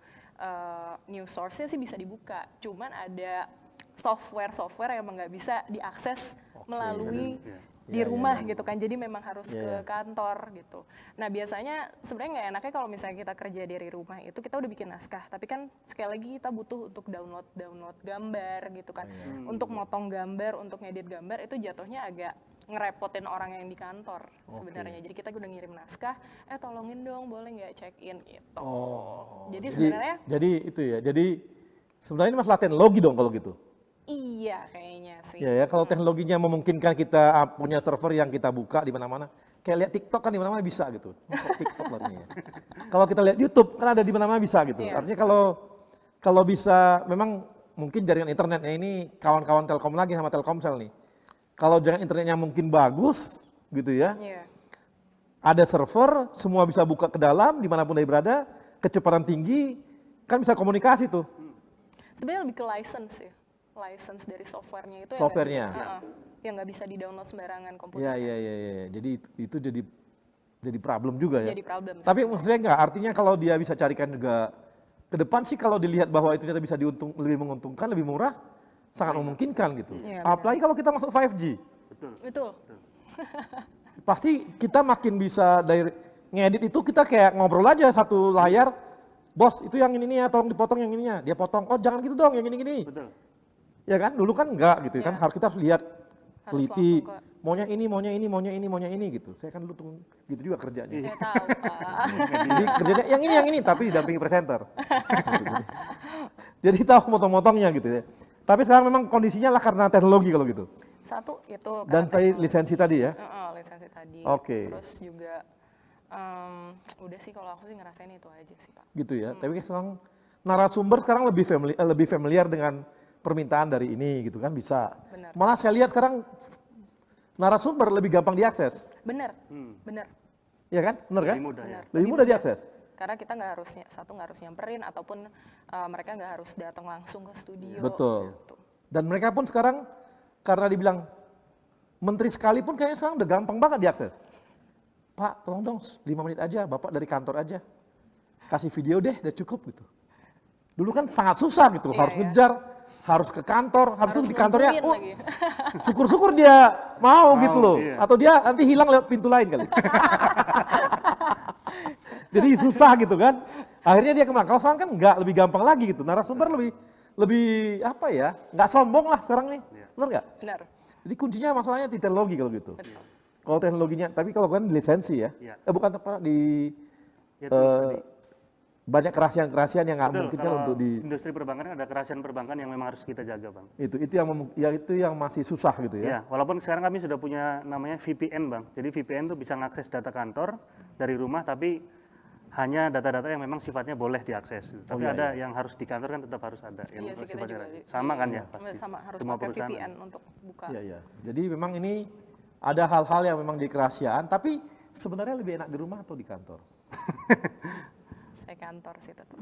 News source-nya sih bisa dibuka, cuman ada software yang emang nggak bisa diakses melalui di rumah gitu kan, jadi memang harus ke kantor gitu. Nah biasanya sebenarnya nggak enaknya kalau misalnya kita kerja dari rumah itu kita udah bikin naskah, tapi kan sekali lagi kita butuh untuk download gambar gitu kan, untuk motong gambar, untuk ngedit gambar itu jatuhnya agak ngerepotin orang yang di kantor sebenarnya. Jadi kita udah ngirim naskah, tolongin dong boleh nggak check in gitu. Jadi sebenarnya itu ya. Jadi sebenarnya ini masalah teknologi dong kalau gitu. Iya kayaknya sih. Ya kalau teknologinya memungkinkan kita punya server yang kita buka di mana-mana. Kayak lihat TikTok kan di mana-mana bisa gitu. TikTok lah ya. Kalau kita lihat YouTube kan ada di mana-mana bisa gitu. Artinya kalau bisa, memang mungkin jaringan internetnya ini kawan-kawan Telkom lagi sama Telkomsel nih. Kalau jaringan internetnya mungkin bagus gitu ya. Ada server, semua bisa buka ke dalam dimanapun dia berada, kecepatan tinggi, kan bisa komunikasi tuh. Sebenarnya lebih ke license ya. License dari softwarenya itu yang nggak bisa di-download sembarangan komputer. Iya. Jadi itu jadi problem juga ya. Jadi problem. Tapi maksudnya nggak, artinya kalau dia bisa carikan juga ke depan sih, kalau dilihat bahwa itu ternyata bisa lebih menguntungkan, lebih murah, sangat memungkinkan gitu. Apalagi kalau kita masuk 5G. Betul. Pasti kita makin bisa dari ngedit itu, kita kayak ngobrol aja satu layar. Bos, itu yang ini ya, tolong dipotong yang ininya. Dia potong, jangan gitu dong, yang ini. Betul. Ya kan, dulu kan enggak gitu kan, kita harus lihat, teliti, maunya ini gitu. Saya kan dulu gitu juga kerjanya. Saya tahu Pak. Jadi kerjanya yang ini, tapi didampingi presenter. Jadi tahu motong-motongnya gitu ya. Tapi sekarang memang kondisinya lah karena teknologi kalau gitu. Satu itu. Dan tadi lisensi tadi ya? Lisensi tadi. Terus juga, udah sih kalau aku sih ngerasain itu aja sih Pak. Gitu ya, tapi sekarang narasumber sekarang lebih familiar dengan permintaan dari ini gitu kan, bisa. Bener. Malah saya lihat sekarang narasumber lebih gampang diakses. Bener. Iya kan? Bener kan? Lebih mudah diakses. Karena kita nggak harus nyamperin, ataupun mereka nggak harus datang langsung ke studio. Betul. Gitu. Dan mereka pun sekarang karena dibilang menteri sekalipun kayaknya sekarang udah gampang banget diakses. Pak, tolong dong 5 menit aja, Bapak dari kantor aja. Kasih video deh, udah cukup gitu. Dulu kan sangat susah gitu, harus ngejar, harus ke kantor, habis itu di kantornya, syukur-syukur dia mau gitu loh. Atau dia nanti hilang lewat pintu lain kali. Jadi susah gitu kan. Akhirnya dia kemana? Kalau sekarang kan enggak, lebih gampang lagi gitu. Narasumber lebih apa ya, nggak sombong lah sekarang nih. Benar nggak? Benar. Jadi kuncinya masalahnya di teknologi kalau gitu. Kalau teknologinya, tapi kalau kan di lisensi ya. Bukan apa, di banyak kerahasiaan-kerahasiaan yang nggak Betul, mungkin kan kalau untuk di industri perbankan ada kerahasiaan perbankan yang memang harus kita jaga, Bang. itu yang masih susah gitu ya. Ya, walaupun sekarang kami sudah punya namanya VPN, Bang. Jadi VPN tuh bisa mengakses data kantor dari rumah, tapi hanya data-data yang memang sifatnya boleh diakses. Tapi iya, ada yang harus di kantor kan tetap harus ada. Yang Iya sih, kita sifatnya juga sama kan ya pasti. sama harus Semua pakai perusahaan. VPN untuk buka. Iya, iya. Jadi memang ini ada hal-hal yang memang di kerahasiaan, tapi sebenarnya lebih enak di rumah atau di kantor? Saya kantor sih tetap.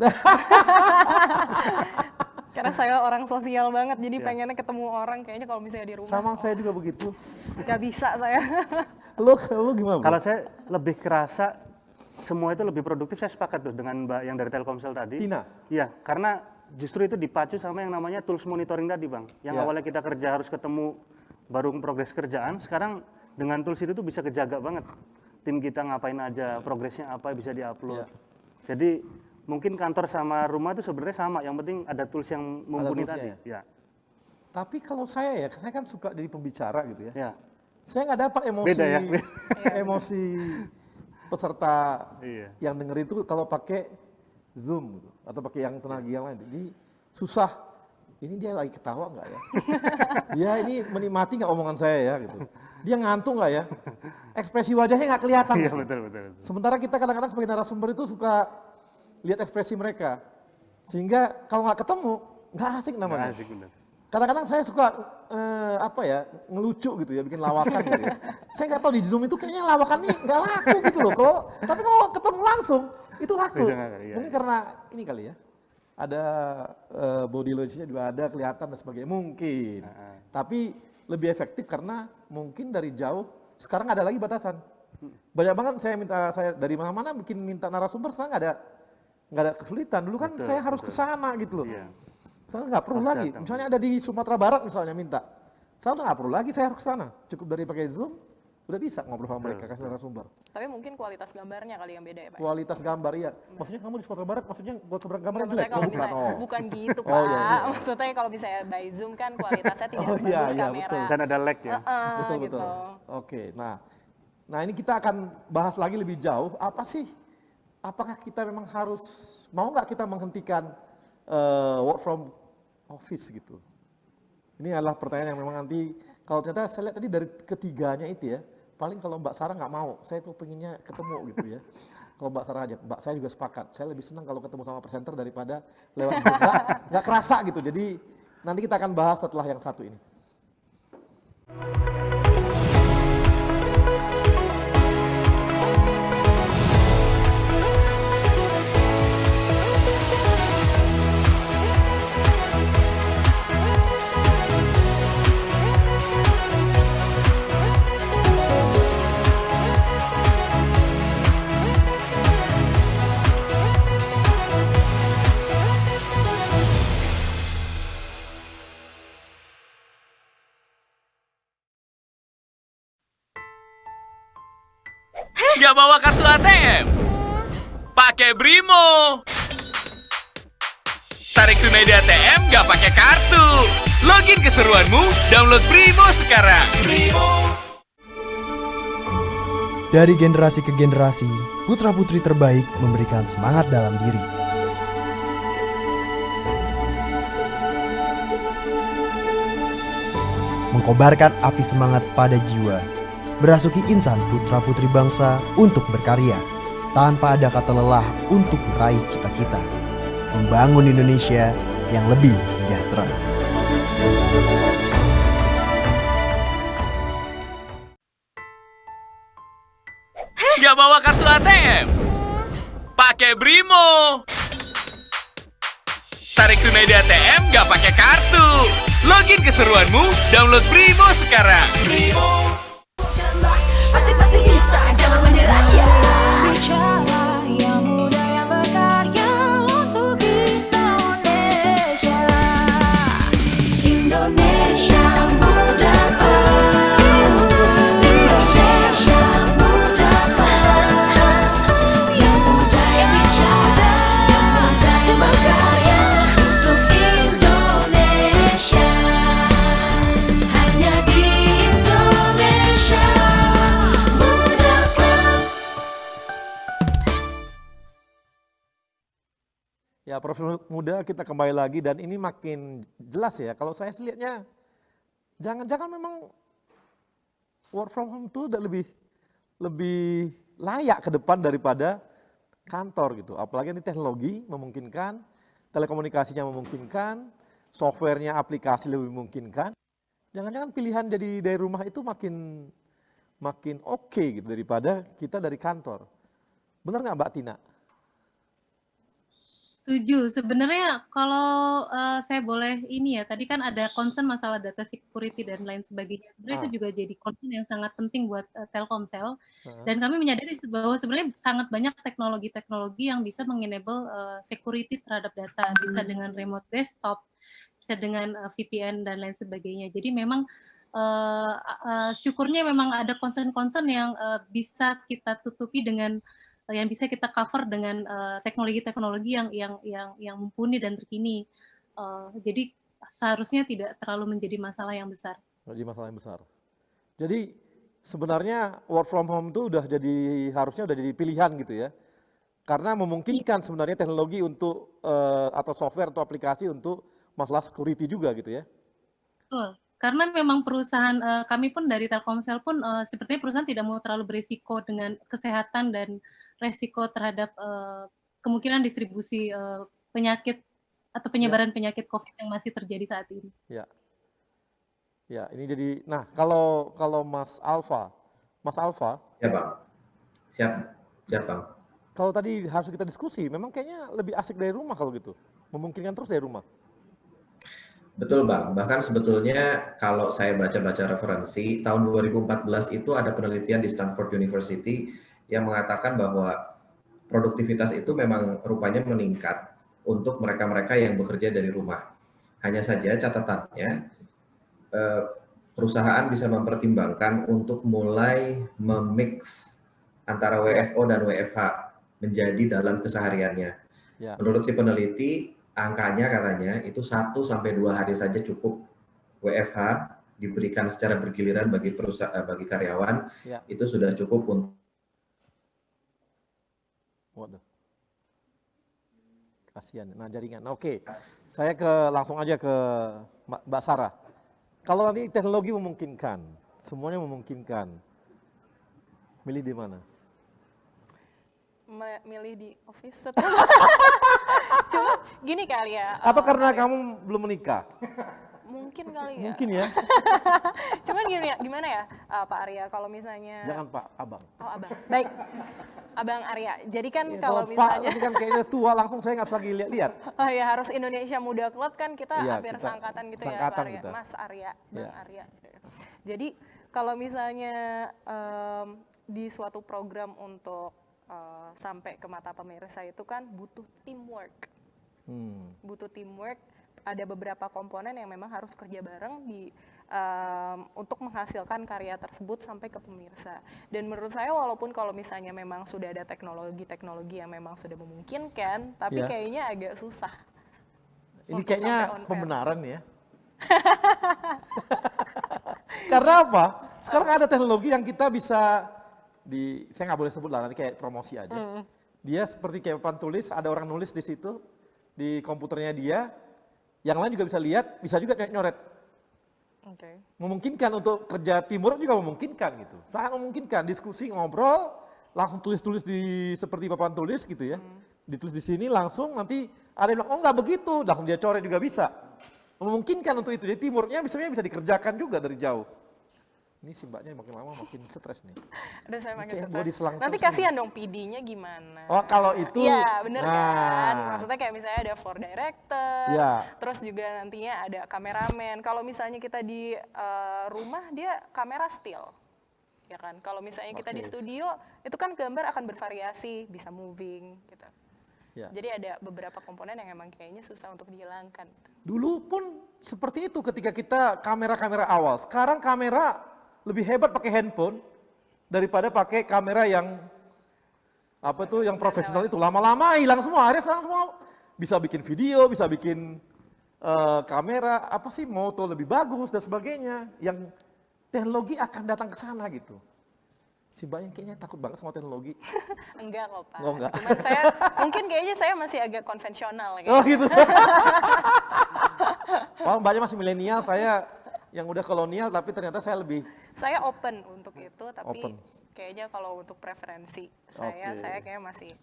Karena saya orang sosial banget, jadi pengennya ketemu orang. Kayaknya kalau misalnya di rumah. Sama saya juga begitu. Gak bisa saya. Lu gimana? Kalau saya lebih kerasa semua itu lebih produktif, saya sepakat tuh dengan Mbak yang dari Telkomsel tadi. Tina? Iya, karena justru itu dipacu sama yang namanya tools monitoring tadi, Bang. Yang awalnya kita kerja harus ketemu baru progres kerjaan, sekarang dengan tools itu tuh bisa kejaga banget. Tim kita ngapain aja, progresnya apa bisa diupload. Jadi mungkin kantor sama rumah itu sebenarnya sama, yang penting ada tools yang mumpuni tadi. Ya. Tapi kalau saya ya, saya kan suka jadi pembicara gitu ya. Ya. Saya nggak dapat emosi, Beda ya? emosi peserta yang denger itu kalau pakai Zoom gitu, atau pakai yang tenaga yang lain. Jadi susah. Ini dia lagi ketawa nggak ya? Dia ini menikmati nggak omongan saya ya gitu. Dia ngantuk nggak ya? Ekspresi wajahnya nggak kelihatan. Iya, gitu. betul. Sementara kita kadang-kadang sebagai narasumber itu suka lihat ekspresi mereka. Sehingga kalau nggak ketemu, nggak asik namanya. Nggak asik, benar. Kadang-kadang saya suka ngelucu gitu ya, bikin lawakan gitu ya. Saya nggak tahu di Zoom itu kayaknya lawakan ini nggak laku gitu loh. Tapi kalau ketemu langsung itu laku. Mungkin karena ini kali ya. Ada body language-nya juga ada, kelihatan dan sebagainya. Mungkin. Tapi lebih efektif karena mungkin dari jauh, sekarang ada lagi batasan. Banyak banget saya dari mana-mana minta narasumber, sekarang nggak ada kesulitan. Dulu kan saya harus ke sana gitu loh. Sekarang nggak perlu lagi. Misalnya ada di Sumatera Barat misalnya minta. Sekarang nggak perlu lagi saya harus ke sana. Cukup dari pakai Zoom, udah bisa ngobrol sama mereka, kasih narasumber. Tapi mungkin kualitas gambarnya kali yang beda ya, Pak? Kualitas gambar, iya. Maksudnya kamu di Sumatera Barat, maksudnya kualitas gambar jelek? Maksudnya kalau misalnya, bukan gitu, Pak. Iya. Maksudnya kalau misalnya by Zoom kan kualitasnya tidak sebagus kamera. Betul. Dan ada lag ya? Betul. Gitu. Oke, nah ini kita akan bahas lagi lebih jauh, apakah kita memang mau nggak kita menghentikan work from office gitu? Ini adalah pertanyaan yang memang nanti, kalau ternyata saya lihat tadi dari ketiganya itu ya, paling kalau Mbak Sarah nggak mau, saya tuh pengennya ketemu gitu ya. Kalau Mbak Sarah aja, Mbak saya juga sepakat, saya lebih senang kalau ketemu sama presenter daripada lewat Zoom. Nggak kerasa gitu, jadi nanti kita akan bahas setelah yang satu ini. Nggak bawa kartu ATM? Pakai Brimo. Tarik tunai di ATM nggak pakai kartu. Login keseruanmu, download Brimo sekarang. Dari generasi ke generasi, putra-putri terbaik memberikan semangat dalam diri. Mengkobarkan api semangat pada jiwa, berasuki insan putra-putri bangsa untuk berkarya, tanpa ada kata lelah untuk meraih cita-cita, membangun Indonesia yang lebih sejahtera. Nggak bawa kartu ATM? Pakai Brimo. Tarik tunai di ATM nggak pakai kartu. Login keseruanmu, download Brimo sekarang. Pasti bisa, jangan menyerah ya. Bicara yang muda yang berkarya untuk Indonesia. Indonesia muda, Indonesia muda, yang muda yang bicara, yang muda yang berkarya untuk Indonesia. Hanya di Indonesia. profesional muda kita kembali lagi dan ini makin jelas ya. Kalau saya sih lihatnya, jangan-jangan memang work from home itu udah lebih layak ke depan daripada kantor gitu. Apalagi ini teknologi memungkinkan, telekomunikasinya memungkinkan, softwarenya aplikasi lebih memungkinkan. Jangan-jangan pilihan jadi dari rumah itu makin oke gitu daripada kita dari kantor. Benar nggak Mbak Tina? Setuju. Sebenarnya kalau saya boleh ini ya, tadi kan ada concern masalah data security dan lain sebagainya. Sebenarnya itu juga jadi concern yang sangat penting buat Telkomsel. Dan kami menyadari bahwa sebenarnya sangat banyak teknologi-teknologi yang bisa mengenable security terhadap data. Bisa dengan remote desktop, bisa dengan VPN dan lain sebagainya. Jadi memang syukurnya memang ada concern-concern yang bisa kita tutupi dengan yang bisa kita cover dengan teknologi-teknologi yang mumpuni dan terkini. Jadi seharusnya tidak terlalu menjadi masalah yang besar. Jadi masalah yang besar. Jadi sebenarnya work from home itu harusnya udah jadi pilihan gitu ya. Karena memungkinkan sebenarnya teknologi untuk atau software atau aplikasi untuk masalah security juga gitu ya. Betul. Karena memang perusahaan kami pun dari Telkomsel pun sepertinya perusahaan tidak mau terlalu berisiko dengan kesehatan dan resiko terhadap kemungkinan distribusi penyakit atau penyebaran penyakit COVID yang masih terjadi saat ini. Ya, ya ini jadi. Nah kalau Mas Alfa. Ya Bang, siap Bang. Kalau tadi harus kita diskusi, memang kayaknya lebih asik dari rumah kalau gitu, memungkinkan terus dari rumah. Betul Bang, bahkan sebetulnya kalau saya baca-baca referensi, tahun 2014 itu ada penelitian di Stanford University yang mengatakan bahwa produktivitas itu memang rupanya meningkat untuk mereka-mereka yang bekerja dari rumah. Hanya saja catatannya, perusahaan bisa mempertimbangkan untuk mulai memix antara WFO dan WFH menjadi dalam kesehariannya. Ya. Menurut si peneliti, angkanya katanya itu 1-2 hari saja cukup WFH diberikan secara bergiliran bagi bagi karyawan, ya. Itu sudah cukup untuk. Waduh, kasihan. Nah jaringan. Oke, saya langsung aja ke Mbak Sarah. Kalau nanti teknologi memungkinkan, semuanya memungkinkan, milih di mana? Milih di office. Cuma gini kali ya. Atau karena kamu belum menikah? Mungkin kali ya. Mungkin ya. Cuman gimana ya Pak Arya kalau misalnya. Jangan Pak, Abang. Oh Abang. Baik. Abang Arya. Jadi kan ya, kalau misalnya. Pak, kan kayaknya tua langsung saya nggak bisa lagi lihat-lihat. Oh ya harus Indonesia Muda Club kan kita hampir sangkatan gitu ya Pak Arya. Kita. Mas Arya, Bang Arya. Jadi kalau misalnya di suatu program untuk sampai ke mata pemirsa itu kan butuh teamwork. Butuh teamwork, ada beberapa komponen yang memang harus kerja bareng untuk menghasilkan karya tersebut sampai ke pemirsa. Dan menurut saya walaupun kalau misalnya memang sudah ada teknologi-teknologi yang memang sudah memungkinkan, tapi kayaknya agak susah. Ini kayaknya pembenaran ya. Karena apa? Sekarang ada teknologi yang kita bisa saya nggak boleh sebut lah, nanti kayak promosi aja. Dia seperti kayak papan tulis, ada orang nulis di situ, di komputernya dia, yang lain juga bisa lihat, bisa juga kayak nyoret. Memungkinkan untuk kerja teamwork juga memungkinkan gitu. Sangat memungkinkan, diskusi, ngobrol, langsung tulis-tulis seperti papan tulis gitu ya. Ditulis di sini langsung nanti ada yang bilang, oh nggak begitu, langsung dia coret juga bisa. Memungkinkan untuk itu, jadi teamworknya bisa dikerjakan juga dari jauh. Ini si mbaknya makin lama makin stres nih. Aduh saya makin stres. Nanti kasihan dong PD-nya gimana. Oh kalau itu. Iya bener kan. Maksudnya kayak misalnya ada floor director. Terus juga nantinya ada kameramen. Kalau misalnya kita di rumah dia kamera still. Ya kan. Kalau misalnya kita di studio itu kan gambar akan bervariasi. Bisa moving gitu. Jadi ada beberapa komponen yang emang kayaknya susah untuk dihilangkan. Dulu pun seperti itu ketika kita kamera-kamera awal. Sekarang kamera lebih hebat pakai handphone daripada pakai kamera yang yang profesional itu. Lama-lama hilang semua, akhirnya sekarang semua bisa bikin video, bisa bikin kamera, moto lebih bagus dan sebagainya. Yang teknologi akan datang ke sana gitu. Si Mbaknya kayaknya takut banget sama teknologi. Enggak kok Pak. Oh, enggak. Cuman mungkin kayaknya saya masih agak konvensional. Oh gitu. Wah, Mbaknya masih milenial, saya yang udah kolonial, tapi ternyata saya lebih. Saya open untuk itu, tapi Open. kayaknya kalau untuk preferensi saya kayaknya masih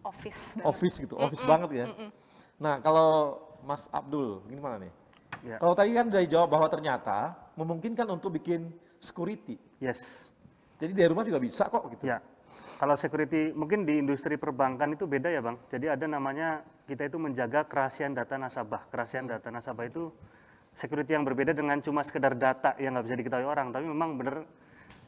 office. Office gitu, office banget ya. Nah kalau Mas Abdul, gimana nih? Ya. Kalau tadi kan dari jawab bahwa ternyata memungkinkan untuk bikin security. Yes. Jadi dari rumah juga bisa kok gitu. Ya. Kalau security mungkin di industri perbankan itu beda ya Bang. Jadi ada namanya kita itu menjaga kerahasiaan data nasabah. Kerahasiaan data nasabah itu security yang berbeda dengan cuma sekedar data yang nggak bisa diketahui orang. Tapi memang benar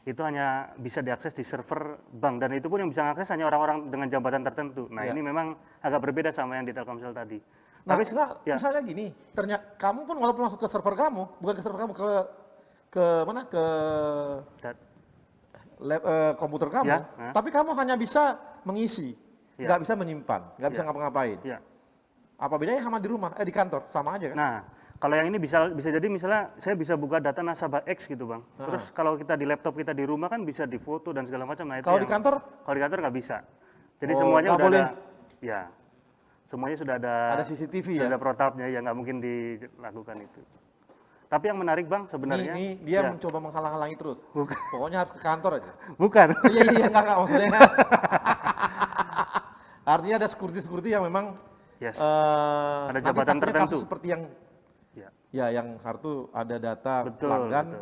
itu hanya bisa diakses di server bank dan itu pun yang bisa mengakses hanya orang-orang dengan jabatan tertentu. Nah ini memang agak berbeda sama yang di Telkomsel tadi. Nah, Tapi misalnya gini, ternyata kamu pun walaupun masuk ke server kamu, bukan ke server kamu, ke mana? Ke komputer kamu, tapi kamu hanya bisa mengisi, nggak bisa menyimpan, nggak bisa ngapa-ngapain. Apa bedanya sama di rumah, di kantor, sama aja kan? Nah, kalau yang ini bisa jadi misalnya saya bisa buka data nasabah X gitu Bang. Terus kalau kita di laptop kita di rumah kan bisa difoto dan segala macam. Nah, itu kalau di kantor? Kalau di kantor nggak bisa. Jadi semuanya udah boleh. ada, semuanya sudah ada CCTV sudah ada protapnya, ya nggak mungkin dilakukan itu. Tapi yang menarik Bang sebenarnya ini dia mencoba menghalang-halangi terus. Bukan. Pokoknya harus ke kantor aja. Bukan. Iya enggak maksudnya. Artinya ada security yang memang ada jabatan tertentu seperti yang yang kartu ada data pelanggan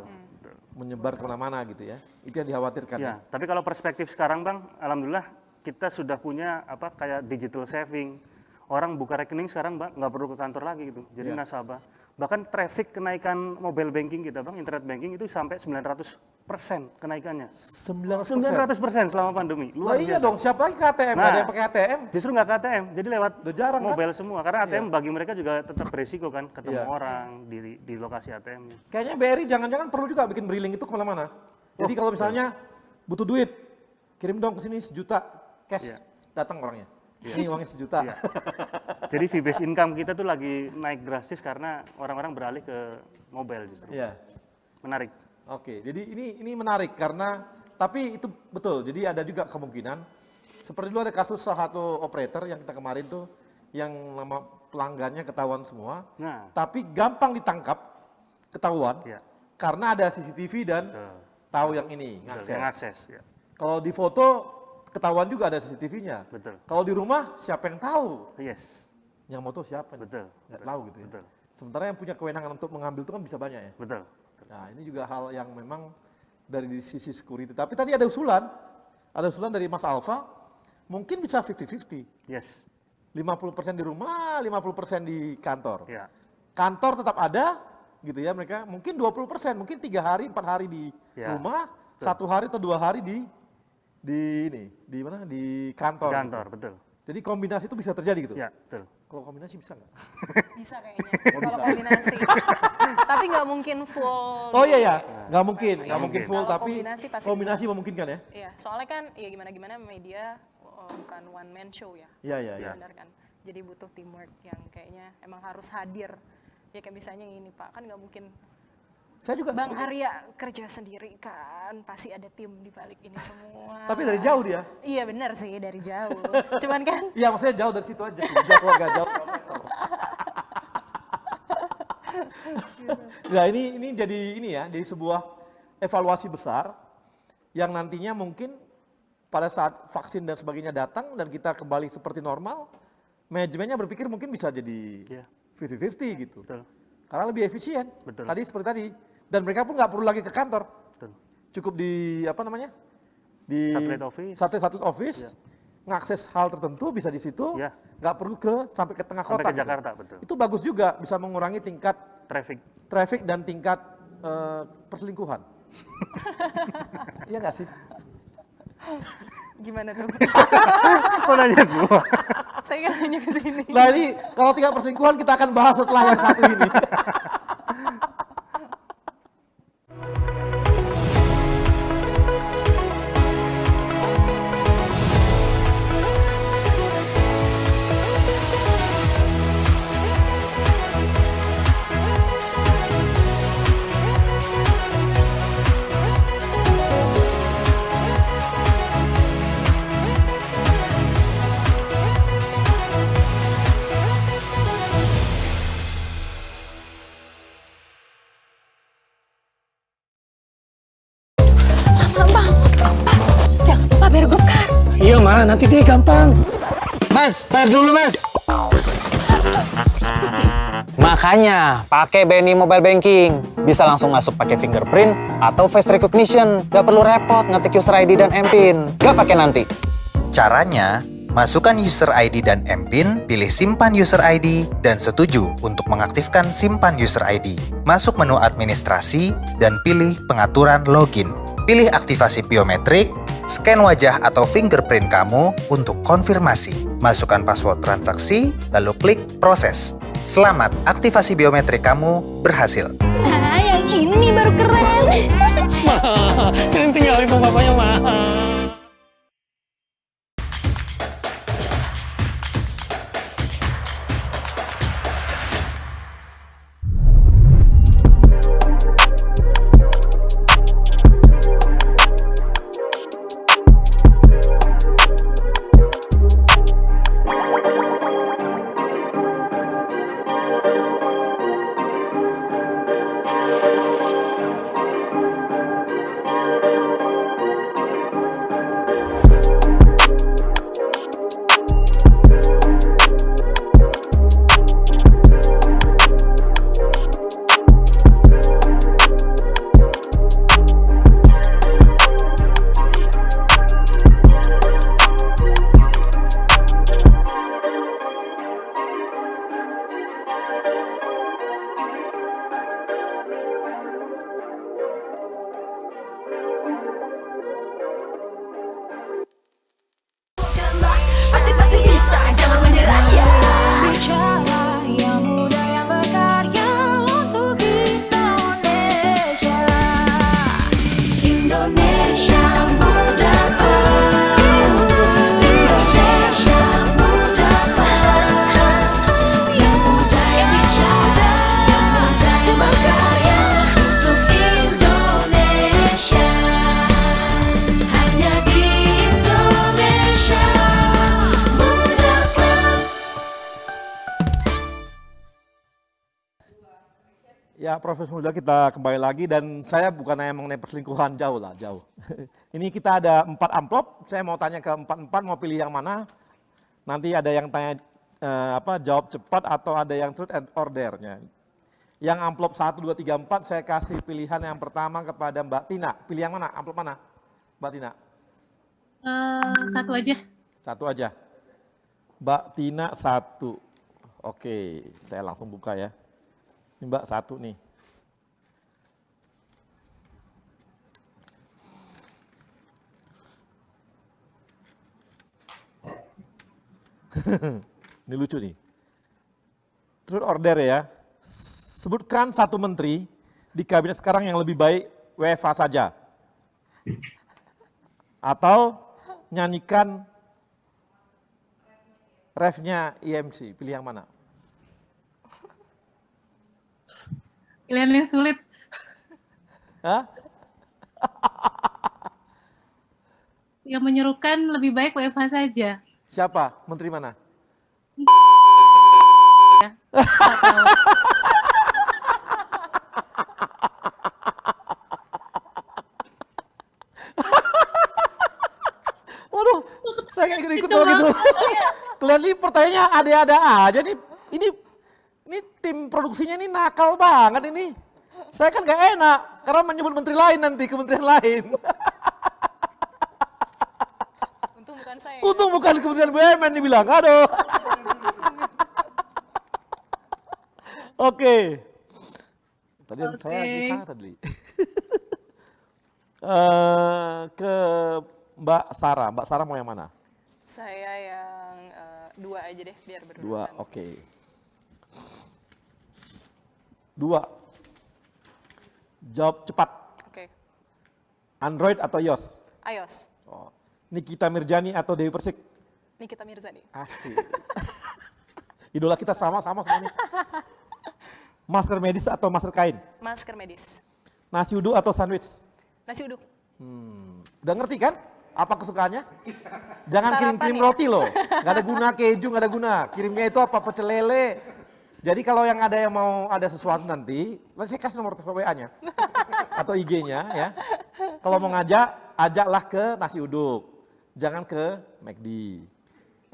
menyebar kemana-mana gitu ya. Itu yang dikhawatirkan. Ya, tapi kalau perspektif sekarang Bang, alhamdulillah kita sudah punya kayak digital saving. Orang buka rekening sekarang Bang nggak perlu ke kantor lagi gitu. Jadi nasabah. Bahkan traffic kenaikan mobile banking kita Bang, internet banking itu sampai 900% kenaikannya. 900% selama pandemi. Luar biasa. Iya dong, siapa lagi ke ATM? Nggak ada yang pakai ATM? Justru nggak ke ATM, jadi lewat mobile kan? semua. Karena ATM bagi mereka juga tetap beresiko kan, ketemu orang di lokasi ATM-nya. Kayaknya BRI jangan-jangan perlu juga bikin briling itu kemana-mana. Jadi kalau misalnya butuh duit, kirim dong ke sini 1 juta cash, datang orangnya. Ini uangnya 1 juta. Jadi fee-based income kita tuh lagi naik drastis karena orang-orang beralih ke mobile justru. Menarik. Oke, jadi ini menarik karena tapi itu betul. Jadi ada juga kemungkinan seperti dulu ada kasus salah satu operator yang kita kemarin tuh yang nama pelanggannya ketahuan semua. Tapi gampang ditangkap, ketahuan. Karena ada CCTV dan tahu yang ini ngakses. Kalau di foto ketahuan juga ada CCTV-nya. Betul. Kalau di rumah siapa yang tahu? Yes. Yang moto siapa? Betul. Nggak tahu gitu ya. Betul. Sementara yang punya kewenangan untuk mengambil itu kan bisa banyak ya. Betul. Nah ini juga hal yang memang dari sisi security. Tapi tadi ada usulan dari Mas Alfa, mungkin bisa 50-50. Yes. 50% di rumah, 50% di kantor. Ya. Kantor tetap ada, gitu ya mereka. Mungkin 20%, mungkin 3 hari, 4 hari di rumah, 1 hari atau 2 hari di mana? Di kantor. Kantor, gitu. Betul. Jadi kombinasi itu bisa terjadi gitu? Ya, betul. Kalau kombinasi bisa nggak? Bisa kayaknya, kalau kombinasi. Tapi nggak mungkin full. Oh iya, nggak mungkin full, kalau tapi kombinasi memungkinkan ya? Iya, soalnya kan ya gimana-gimana media bukan one man show ya. Iya. Benar kan? Jadi butuh teamwork yang kayaknya emang harus hadir. Ya kayak misalnya ini Pak, kan nggak mungkin saya juga Bang Arya kerja sendiri kan, pasti ada tim di balik ini semua. Tapi dari jauh dia. Iya benar sih, dari jauh. Cuman kan. Iya maksudnya jauh dari situ aja, jauh keluarga jauh. Nah ini jadi sebuah evaluasi besar yang nantinya mungkin pada saat vaksin dan sebagainya datang dan kita kembali seperti normal, manajemennya berpikir mungkin bisa jadi 50-50 gitu. Betul. Karena lebih efisien. Betul. Tadi seperti tadi. Dan mereka pun nggak perlu lagi ke kantor. Betul. Cukup di di satellite office, ngakses hal tertentu bisa di situ, nggak perlu sampai ke tengah kota. Sampai ke Jakarta, betul. Itu bagus juga, bisa mengurangi tingkat traffic dan tingkat perselingkuhan. Iya nggak sih? Gimana tuh? Kok nanya gua? Saya kan hanya ke sini. Nah ini kalau tingkat perselingkuhan kita akan bahas setelah yang satu ini. nanti deh gampang. Mas, bayar dulu mas. Makanya pakai BNI Mobile Banking. Bisa langsung masuk pakai fingerprint atau face recognition. Gak perlu repot ngetik user ID dan MPIN. Gak pakai nanti. Caranya, masukkan user ID dan MPIN, pilih simpan user ID, dan setuju untuk mengaktifkan simpan user ID. Masuk menu administrasi, dan pilih pengaturan login. Pilih aktivasi biometrik, scan wajah atau fingerprint kamu untuk konfirmasi. Masukkan password transaksi, lalu klik proses. Selamat, aktivasi biometrik kamu berhasil. Nah, yang ini baru keren. Kalian tinggalin bapaknya, Ma. Pasti bisa, jangan menyerah ya. Bicara yang muda yang berkarya untuk Indonesia. Indonesia mudaku, Indonesia mudaku, yang muda yang bicara, yang muda yang berkarya untuk Indonesia. Hanya di Indonesia. Ya, Profesor Muda, kita kembali lagi dan saya bukan hanya mengenai perselingkuhan, jauh lah, jauh. Ini kita ada 4 amplop, saya mau tanya ke 4 mau pilih yang mana. Nanti ada yang tanya jawab cepat atau ada yang truth and ordernya. Yang amplop 1, 2, 3, 4 saya kasih pilihan yang pertama kepada Mbak Tina. Pilih yang mana? Amplop mana? Mbak Tina. Satu aja. Satu aja. Mbak Tina 1. Oke, saya langsung buka ya. Ini Mbak 1 nih. Ini lucu nih. Truth order ya. Sebutkan satu menteri di kabinet sekarang yang lebih baik WFH saja. Atau nyanyikan refnya IMC. Pilih yang mana? Pilihan yang sulit. Hah? Yang menyerukan lebih baik WFH saja. Siapa? Menteri mana? Ya, nggak tahu. Waduh, saya kayak ikut gitu. Kalian ini pertanyaannya ada-ada aja nih. Ini tim produksinya ini nakal banget ini. Saya kan gak enak karena menyebut menteri lain nanti, kementerian lain. Untung bukan saya. Untung bukan Kementerian BUMN dibilang, aduh. Oke. Tadi saya di sana tadi. Ke Mbak Sarah. Mbak Sarah mau yang mana? Saya yang 2 aja deh, biar berdua. 2, oke. 2. Jawab cepat. Oke. Android atau iOS? iOS. Oh. Nikita Mirjani atau Dewi Persik? Nikita Mirzani. Asik. Idola kita sama-sama semuanya. Masker medis atau masker kain? Masker medis. Nasi uduk atau sandwich? Nasi uduk. Udah ngerti kan? Apa kesukaannya? Jangan Sarapan kirim-kirim ya? roti loh. Gak ada guna keju, gak ada guna. Kirimnya itu apa? Pecel lele. Jadi kalau yang mau ada sesuatu nanti saya kasih nomor telepon WA-nya atau IG-nya ya. Kalau mau ngajak, ajaklah ke nasi uduk. jangan ke McD.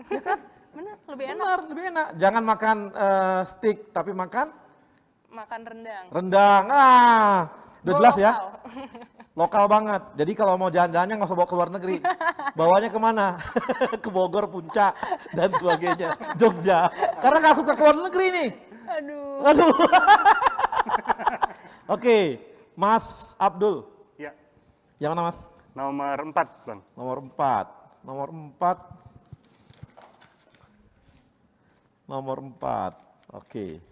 Ya kan? Bener, lebih enak. Benar, lebih enak. Jangan makan steak, tapi makan Makan rendang. rendang. Udah Go jelas ya? lokal. Lokal banget. Jadi kalau mau jalan-jalannya nggak usah bawa ke luar negeri. Bawanya kemana? Ke Bogor, Puncak, dan sebagainya. Jogja. Karena nggak suka ke luar negeri nih. Aduh. Oke, Mas Abdul. Ya. Yang mana Mas? Nomor 4, Bang. Nomor 4. Nomor 4. Nomor 4. Oke.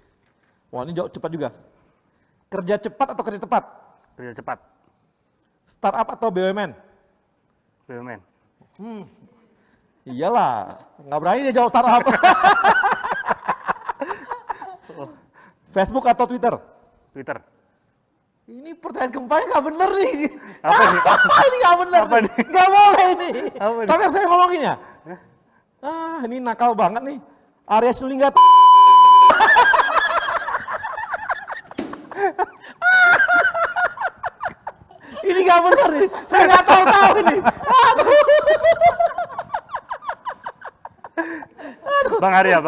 Wah, ini jauh cepat juga. Kerja cepat atau kerja tepat? Kerja cepat. Startup atau BUMN? BUMN. Iyalah, nggak berani dia jawab startup. Facebook atau Twitter? Twitter. Ini pertanyaan keempatnya nggak bener nih. Apa nih? Ini nggak bener. Apa nih? Nggak boleh ini. Apa nih? Tapi yang saya ngomongin ya. Ini nakal banget nih. Arya Sinulinga. Ini nggak bener nih. Saya nggak tahu ini. Bang Arya.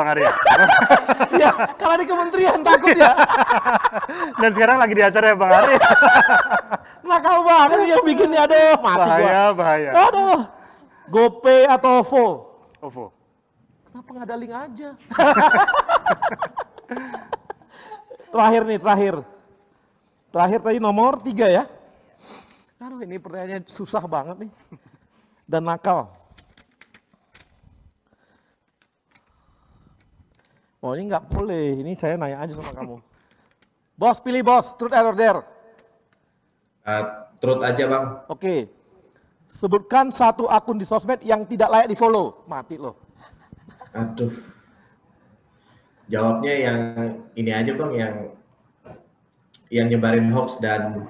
Ya, kalau di kementerian takut ya. Dan sekarang lagi di acara ya Bang Arya. Nakal banget yang bikinnya, aduh mati Bahaya. Aduh. GoPay atau OVO? OVO. Kenapa nggak ada link aja? Terakhir tadi nomor 3 ya. Aduh, ini pertanyaannya susah banget nih. Dan nakal. Oh, ini nggak boleh. Ini saya nanya aja sama kamu. Bos, pilih bos. Truth or dare? Truth aja Bang. Oke. Sebutkan satu akun di sosmed yang tidak layak di follow. Mati loh. Aduh. Jawabnya yang ini aja Bang, yang nyebarin hoax dan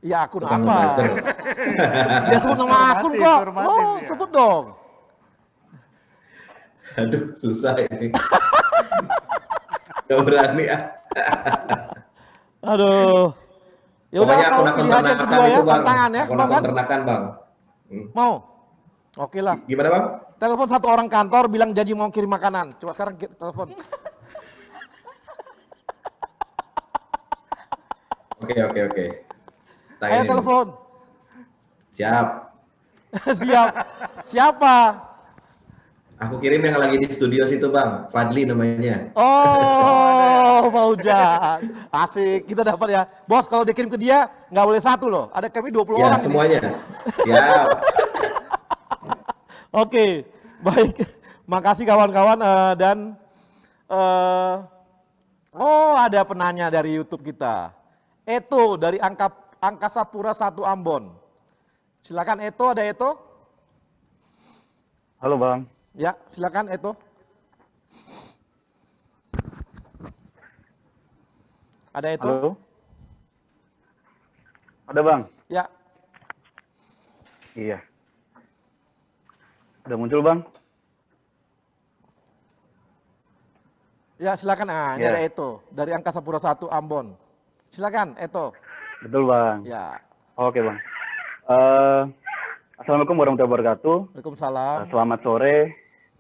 Ya akun tukang apa? ngebuzzer. Dia sebut nama akun kok. Oh, sebut dong. Aduh, susah ini. Gak berani ya. Aduh. Ya udah, Pokoknya kalau akun-akun pilihan yang ternakan kedua ya, itu Bang. tantangan ya. Mau Akun-akun kan? ternakan Bang. Mau? Oke lah. Gimana Bang? Telepon satu orang kantor bilang janji mau kirim makanan. Coba sekarang telepon. Oke. Ayo telepon. Siap. Siap. Siapa? Aku kirim yang lagi di studio situ Bang. Fadli namanya. Oh, Fauzan. Asik, kita dapat ya. Bos, kalau dikirim ke dia, nggak boleh satu loh. Ada kami 20 Ya orang semuanya. ini. Siap. Oke, baik. Makasih kawan-kawan dan ada penanya dari YouTube kita. Eto dari Angkasa Pura 1 Ambon. Silakan Eto, ada Eto? Halo Bang. Ya, silakan Eto. Ada Eto? Halo. Ada Bang? Ya. Iya. Udah muncul Bang? Ya, silakan. Ini Ya. ada Eto dari Angkasa Pura 1 Ambon. Silakan Eto. Betul Bang. Ya. Oke Bang. Assalamualaikum warahmatullahi wabarakatuh. Waalaikumsalam. Selamat sore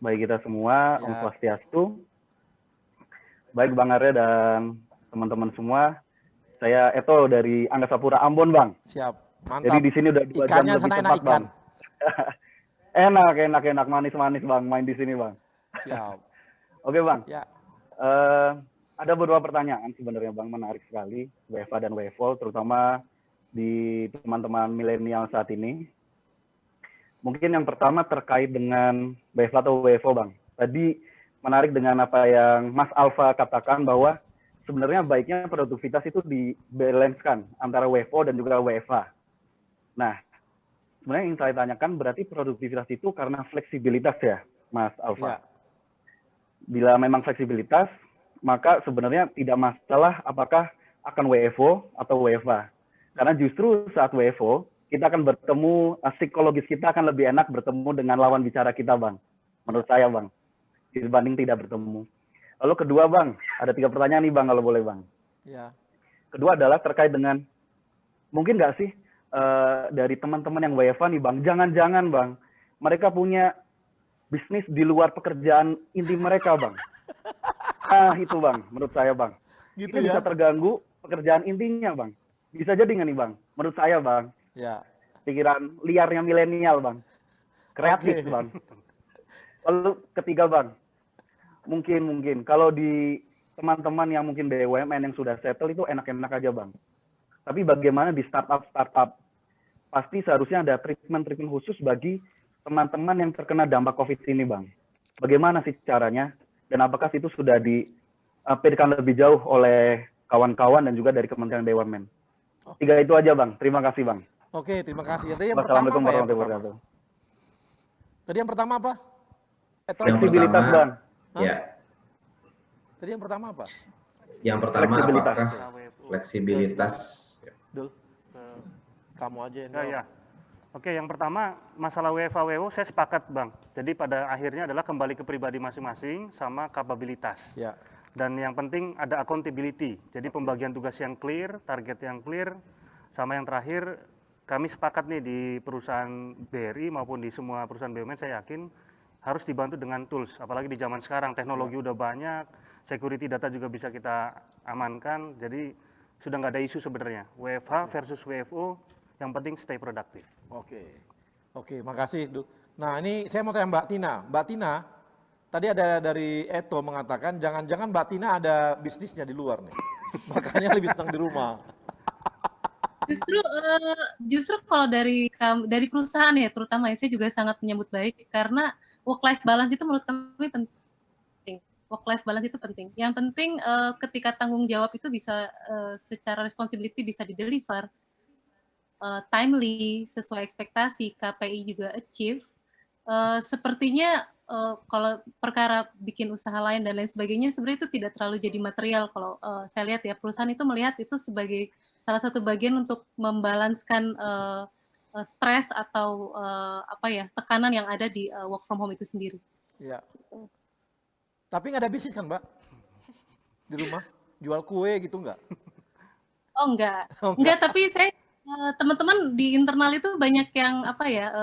bagi kita semua. Ya. Om Swastiastu. Baik Bang Arya dan teman-teman semua. Saya Eto dari Angkasa Pura Ambon Bang. Siap. Mantap. Jadi di sini udah 2 jam Ikannya lebih sana tepat enak ikan. Bang. enak, manis-manis Bang, main di sini Bang. Siap. Oke Bang. Ya. Ada beberapa pertanyaan sebenarnya Bang, menarik sekali, WFA dan WFO, terutama di teman-teman milenial saat ini. Mungkin yang pertama terkait dengan WFA atau WFO Bang. Tadi menarik dengan apa yang Mas Alfa katakan bahwa sebenarnya baiknya produktivitas itu dibalancekan antara WFO dan juga WFA. Nah, sebenarnya yang saya tanyakan berarti produktivitas itu karena fleksibilitas ya, Mas Alfa. Ya. Bila memang fleksibilitas, maka sebenarnya tidak masalah apakah akan WFO atau WFA. Karena justru saat WFO, kita akan bertemu, psikologis kita akan lebih enak bertemu dengan lawan bicara kita Bang. Menurut saya Bang, dibanding tidak bertemu. Lalu kedua Bang, ada 3 pertanyaan nih Bang kalau boleh Bang. Ya. Kedua adalah terkait dengan, mungkin nggak sih dari teman-teman yang WFA nih Bang, jangan-jangan Bang, mereka punya bisnis di luar pekerjaan inti mereka, Bang. Nah, itu, Bang, menurut saya, Bang. Gitu Ini ya? bisa terganggu pekerjaan intinya, Bang. Bisa jadi nggak nih, Bang? Menurut saya, Bang. Ya. Pikiran liarnya milenial, Bang. Kreatif, Oke. Bang. Lalu ketiga, Bang. Mungkin kalau di teman-teman yang mungkin BUMN yang sudah settle itu enak-enak aja, Bang. Tapi bagaimana di startup? Pasti seharusnya ada treatment khusus bagi teman-teman yang terkena dampak COVID ini, Bang. Bagaimana sih caranya? Dan apakah itu sudah dipikirkan lebih jauh oleh kawan-kawan dan juga dari Kementerian BUMN? Tiga itu aja, Bang. Terima kasih, Bang. Oke, terima kasih. Tadi yang pertama Wassalamualaikum apa ya? warahmatullahi wabarakatuh. Tadi yang pertama apa? Yang Fleksibilitas, pertama, Bang. ya. Tadi yang pertama apa? Yang pertama Fleksibilitas. apakah fleksibilitas? Dul, kamu aja yang Ya, jawab. ya. Oke, yang pertama masalah WFH-WO saya sepakat, Bang. Jadi pada akhirnya adalah kembali ke pribadi masing-masing sama kapabilitas. Ya. Dan yang penting ada accountability. Jadi pembagian tugas yang clear, target yang clear, sama yang terakhir kami sepakat nih di perusahaan BRI maupun di semua perusahaan BUMN saya yakin harus dibantu dengan tools. Apalagi di zaman sekarang teknologi udah banyak, security data juga bisa kita amankan. Jadi sudah nggak ada isu sebenarnya. WFH versus WFO, yang penting stay produktif. Oke, makasih. Nah, ini saya mau tanya Mbak Tina. Mbak Tina, tadi ada dari Eto mengatakan jangan-jangan Mbak Tina ada bisnisnya di luar nih. Makanya lebih senang di rumah. Justru kalau dari perusahaan ya, terutama saya juga sangat menyambut baik karena work life balance itu menurut kami penting. Work life balance itu penting. Yang penting ketika tanggung jawab itu bisa secara responsibility bisa dideliver, timely, sesuai ekspektasi, KPI juga achieve. Sepertinya kalau perkara bikin usaha lain dan lain sebagainya sebenarnya itu tidak terlalu jadi material kalau saya lihat ya, perusahaan itu melihat itu sebagai salah satu bagian untuk membalanskan stres atau tekanan yang ada di work from home itu sendiri. Iya. Tapi nggak ada bisnis kan, Mbak? Di rumah jual kue gitu nggak? Oh enggak, tapi saya teman-teman di internal itu banyak yang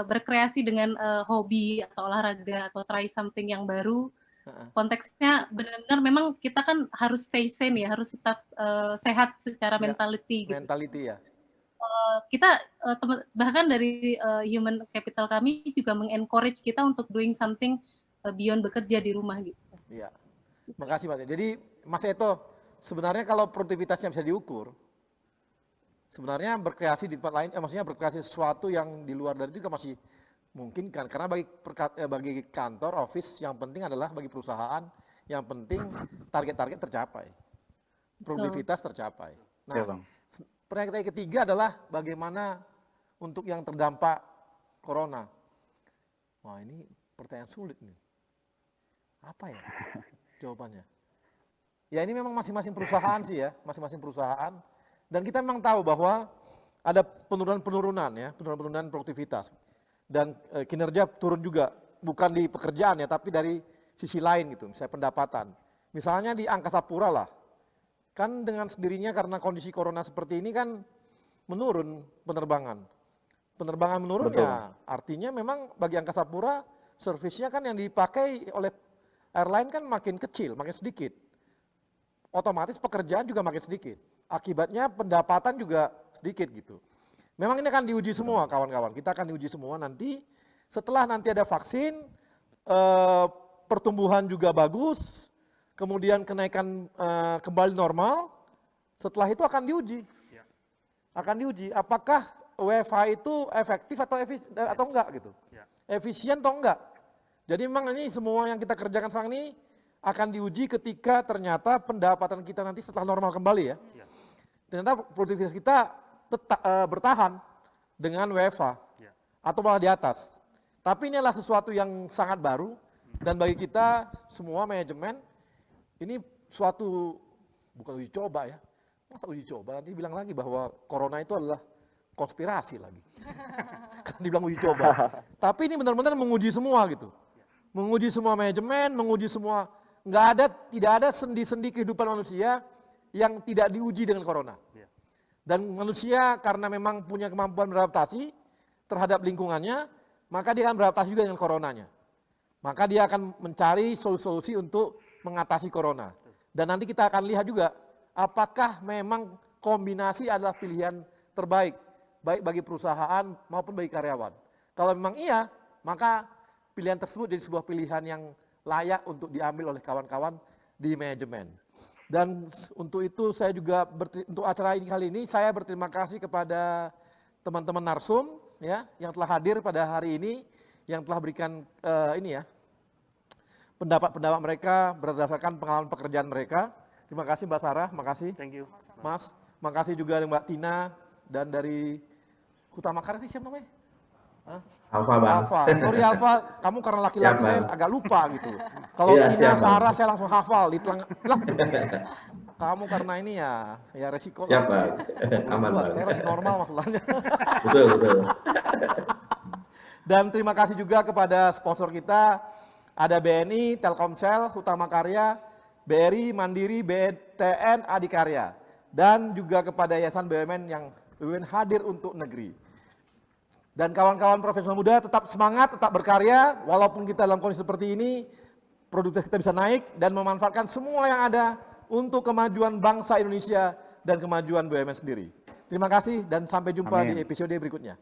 berkreasi dengan hobi atau olahraga atau try something yang baru. Konteksnya benar-benar memang kita kan harus stay sane ya, harus tetap sehat secara mentality. Gitu. Mentality ya. Kita bahkan dari human capital kami juga mengencourage kita untuk doing something beyond bekerja di rumah gitu. Iya. Makasih Mas. Jadi Mas Eto, sebenarnya kalau produktivitasnya bisa diukur, sebenarnya berkreasi di tempat lain, maksudnya berkreasi sesuatu yang di luar dari itu juga masih mungkin kan, karena bagi kantor, office yang penting adalah bagi perusahaan yang penting target-target tercapai, produktivitas tercapai. Nah, Ya, Bang. pertanyaan ketiga adalah bagaimana untuk yang terdampak corona. Wah, ini pertanyaan sulit nih. Apa ya jawabannya? Ya ini memang masing-masing perusahaan sih ya, masing-masing perusahaan. Dan kita memang tahu bahwa ada penurunan ya, penurunan produktivitas. Dan kinerja turun juga, bukan di pekerjaan ya, tapi dari sisi lain gitu, misalnya pendapatan. Misalnya di Angkasa Pura lah, kan dengan sendirinya karena kondisi corona seperti ini kan menurun penerbangan. Penerbangan menurun ya, artinya memang bagi Angkasa Pura, servisnya kan yang dipakai oleh airline kan makin kecil, makin sedikit. Otomatis pekerjaan juga makin sedikit. Akibatnya pendapatan juga sedikit gitu. Memang ini akan diuji semua kawan-kawan, kita akan diuji semua nanti. Setelah nanti ada vaksin, pertumbuhan juga bagus, kemudian kenaikan kembali normal, setelah itu akan diuji. Akan diuji, apakah WFH itu efektif atau enggak gitu. Efisien atau enggak. Jadi memang ini semua yang kita kerjakan sekarang ini akan diuji ketika ternyata pendapatan kita nanti setelah normal kembali ya. Ternyata produktivitas kita tetap bertahan dengan WFH atau malah di atas. Tapi ini adalah sesuatu yang sangat baru dan bagi kita semua manajemen ini suatu bukan uji coba ya. Masa uji coba? Nanti bilang lagi bahwa corona itu adalah konspirasi lagi. Kan dibilang uji coba. Tapi ini benar-benar menguji semua gitu. Menguji semua manajemen, menguji semua, tidak ada sendi-sendi kehidupan manusia yang tidak diuji dengan corona. Dan manusia karena memang punya kemampuan beradaptasi terhadap lingkungannya, maka dia akan beradaptasi juga dengan coronanya. Maka dia akan mencari solusi-solusi untuk mengatasi corona. Dan nanti kita akan lihat juga apakah memang kombinasi adalah pilihan terbaik, baik bagi perusahaan maupun bagi karyawan. Kalau memang iya, maka pilihan tersebut jadi sebuah pilihan yang layak untuk diambil oleh kawan-kawan di manajemen. Dan untuk itu saya juga untuk acara ini kali ini saya berterima kasih kepada teman-teman Narsum ya yang telah hadir pada hari ini, yang telah berikan pendapat-pendapat mereka berdasarkan pengalaman pekerjaan mereka. Terima kasih Mbak Sarah, makasih. Thank you. Mas, makasih juga Mbak Tina dan dari Utama Karya siapa namanya? Alfa, Bang. Alfa. Sorry Alfa, kamu karena laki-laki Ya, saya Bang. agak lupa gitu. Kalau Iya, Tina, siap, Bang. Sarah saya langsung hafal di tengah. Lah, kamu karena ini ya resiko. Siap, Bang. Aman, Bang. Saya masih normal maksudnya. Betul, betul. Dan terima kasih juga kepada sponsor kita, ada BNI, Telkomsel, Utama Karya, BRI, Mandiri, BTN, Adikarya. Dan juga kepada Yayasan BUMN yang BUMN hadir untuk negeri. Dan kawan-kawan profesional muda tetap semangat, tetap berkarya, walaupun kita dalam kondisi seperti ini, produktivitas kita bisa naik dan memanfaatkan semua yang ada untuk kemajuan bangsa Indonesia dan kemajuan BUMN sendiri. Terima kasih dan sampai jumpa Amin. di episode berikutnya.